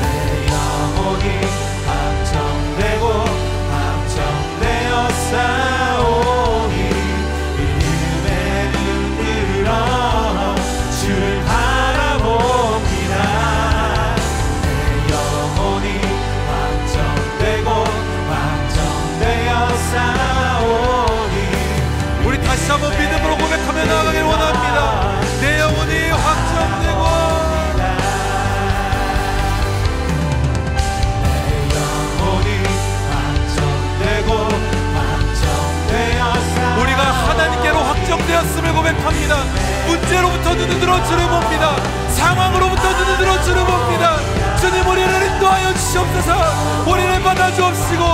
내 영혼이 확정되고 확정되어 싸우니 이름에는 들어 주를 바라봅니다. 내 영혼이 확정되고 확정되어 싸우니 우리 다시 한번 믿음으로 고백하며 나아가길 원합니다. 내 영혼이 확정되고 우리가 하나님께로 확정되었음을 고백합니다. 문제로부터 눈을 들어 주를 봅니다. 상황으로부터 눈을 들어 주를 봅니다. 주님 우리를 인도하여 주시옵소서. 우리를 받아주옵시고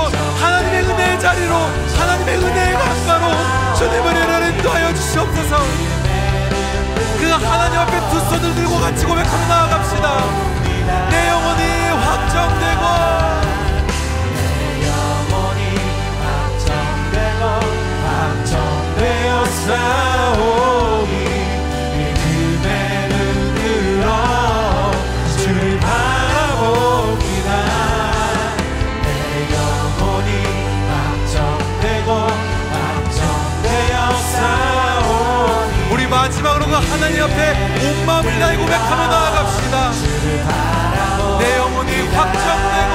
하나님의 은혜의 자리로 하나님의 은혜의 강가로 주님 우리를 인도하여 주시옵소서. 그 하나님 앞에 두 손을 들고 같이 고백하며 나아갑시다. 내 영혼이 확정되고 확정되어 싸우니 믿음에는 들어 주를 바라봅니다. 내 영혼이 확정되고 확정되어 싸우니 우리 마지막으로 그 하나님 앞에 온 마음을 다해 고백하며 나아갑시다. 내 영혼이 확정되고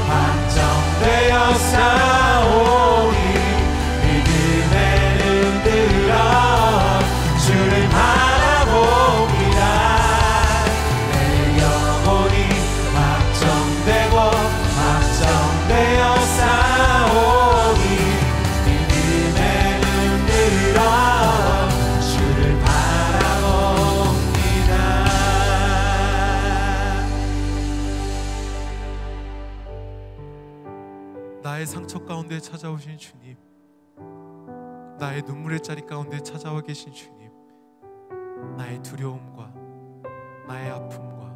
확정되어 싸우니 믿음에는 들어 주를 바라봅니다. 나의 상처 가운데 찾아오신 주님, 나의 눈물의 자리 가운데 찾아와 계신 주님, 나의 두려움과 나의 아픔과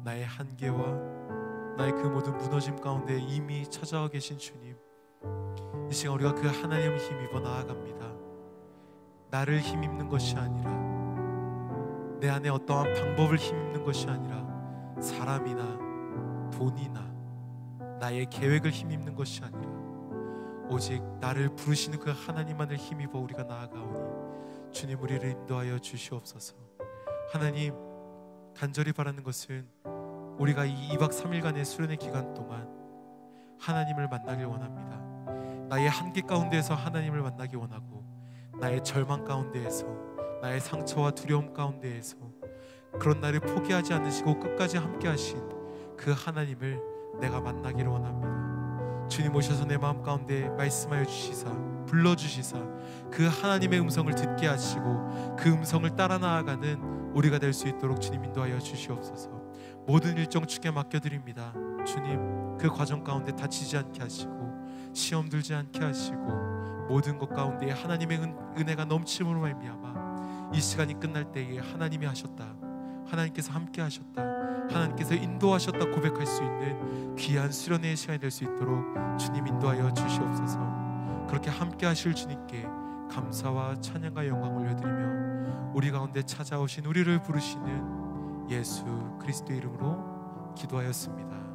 나의 한계와 나의 그 모든 무너짐 가운데 이미 찾아와 계신 주님, 이 시간 우리가 그 하나님을 힘입어 나아갑니다. 나를 힘입는 것이 아니라, 내 안에 어떠한 방법을 힘입는 것이 아니라, 사람이나 돈이나 나의 계획을 힘입는 것이 아니라 오직 나를 부르시는 그 하나님만을 힘입어 우리가 나아가오니 주님, 우리를 인도하여 주시옵소서. 하나님, 간절히 바라는 것은 우리가 이 2박 3일간의 수련의 기간 동안 하나님을 만나길 원합니다. 나의 한계 가운데에서 하나님을 만나기 원하고, 나의 절망 가운데에서, 나의 상처와 두려움 가운데에서 그런 나를 포기하지 않으시고 끝까지 함께 하신 그 하나님을 내가 만나기를 원합니다. 주님 오셔서 내 마음 가운데 말씀하여 주시사, 불러주시사 그 하나님의 음성을 듣게 하시고 그 음성을 따라 나아가는 우리가 될 수 있도록 주님 인도하여 주시옵소서. 모든 일정 주께 맡겨드립니다. 주님, 그 과정 가운데 다치지 않게 하시고 시험 들지 않게 하시고 모든 것 가운데 하나님의 은혜가 넘침으로 말미암아 이 시간이 끝날 때에 하나님이 하셨다, 하나님께서 함께 하셨다, 하나님께서 인도하셨다 고백할 수 있는 귀한 수련의 시간이 될 수 있도록 주님 인도하여 주시옵소서. 그렇게 함께 하실 주님께 감사와 찬양과 영광을 올려드리며 우리 가운데 찾아오신 우리를 부르시는 예수 그리스도의 이름으로 기도하였습니다.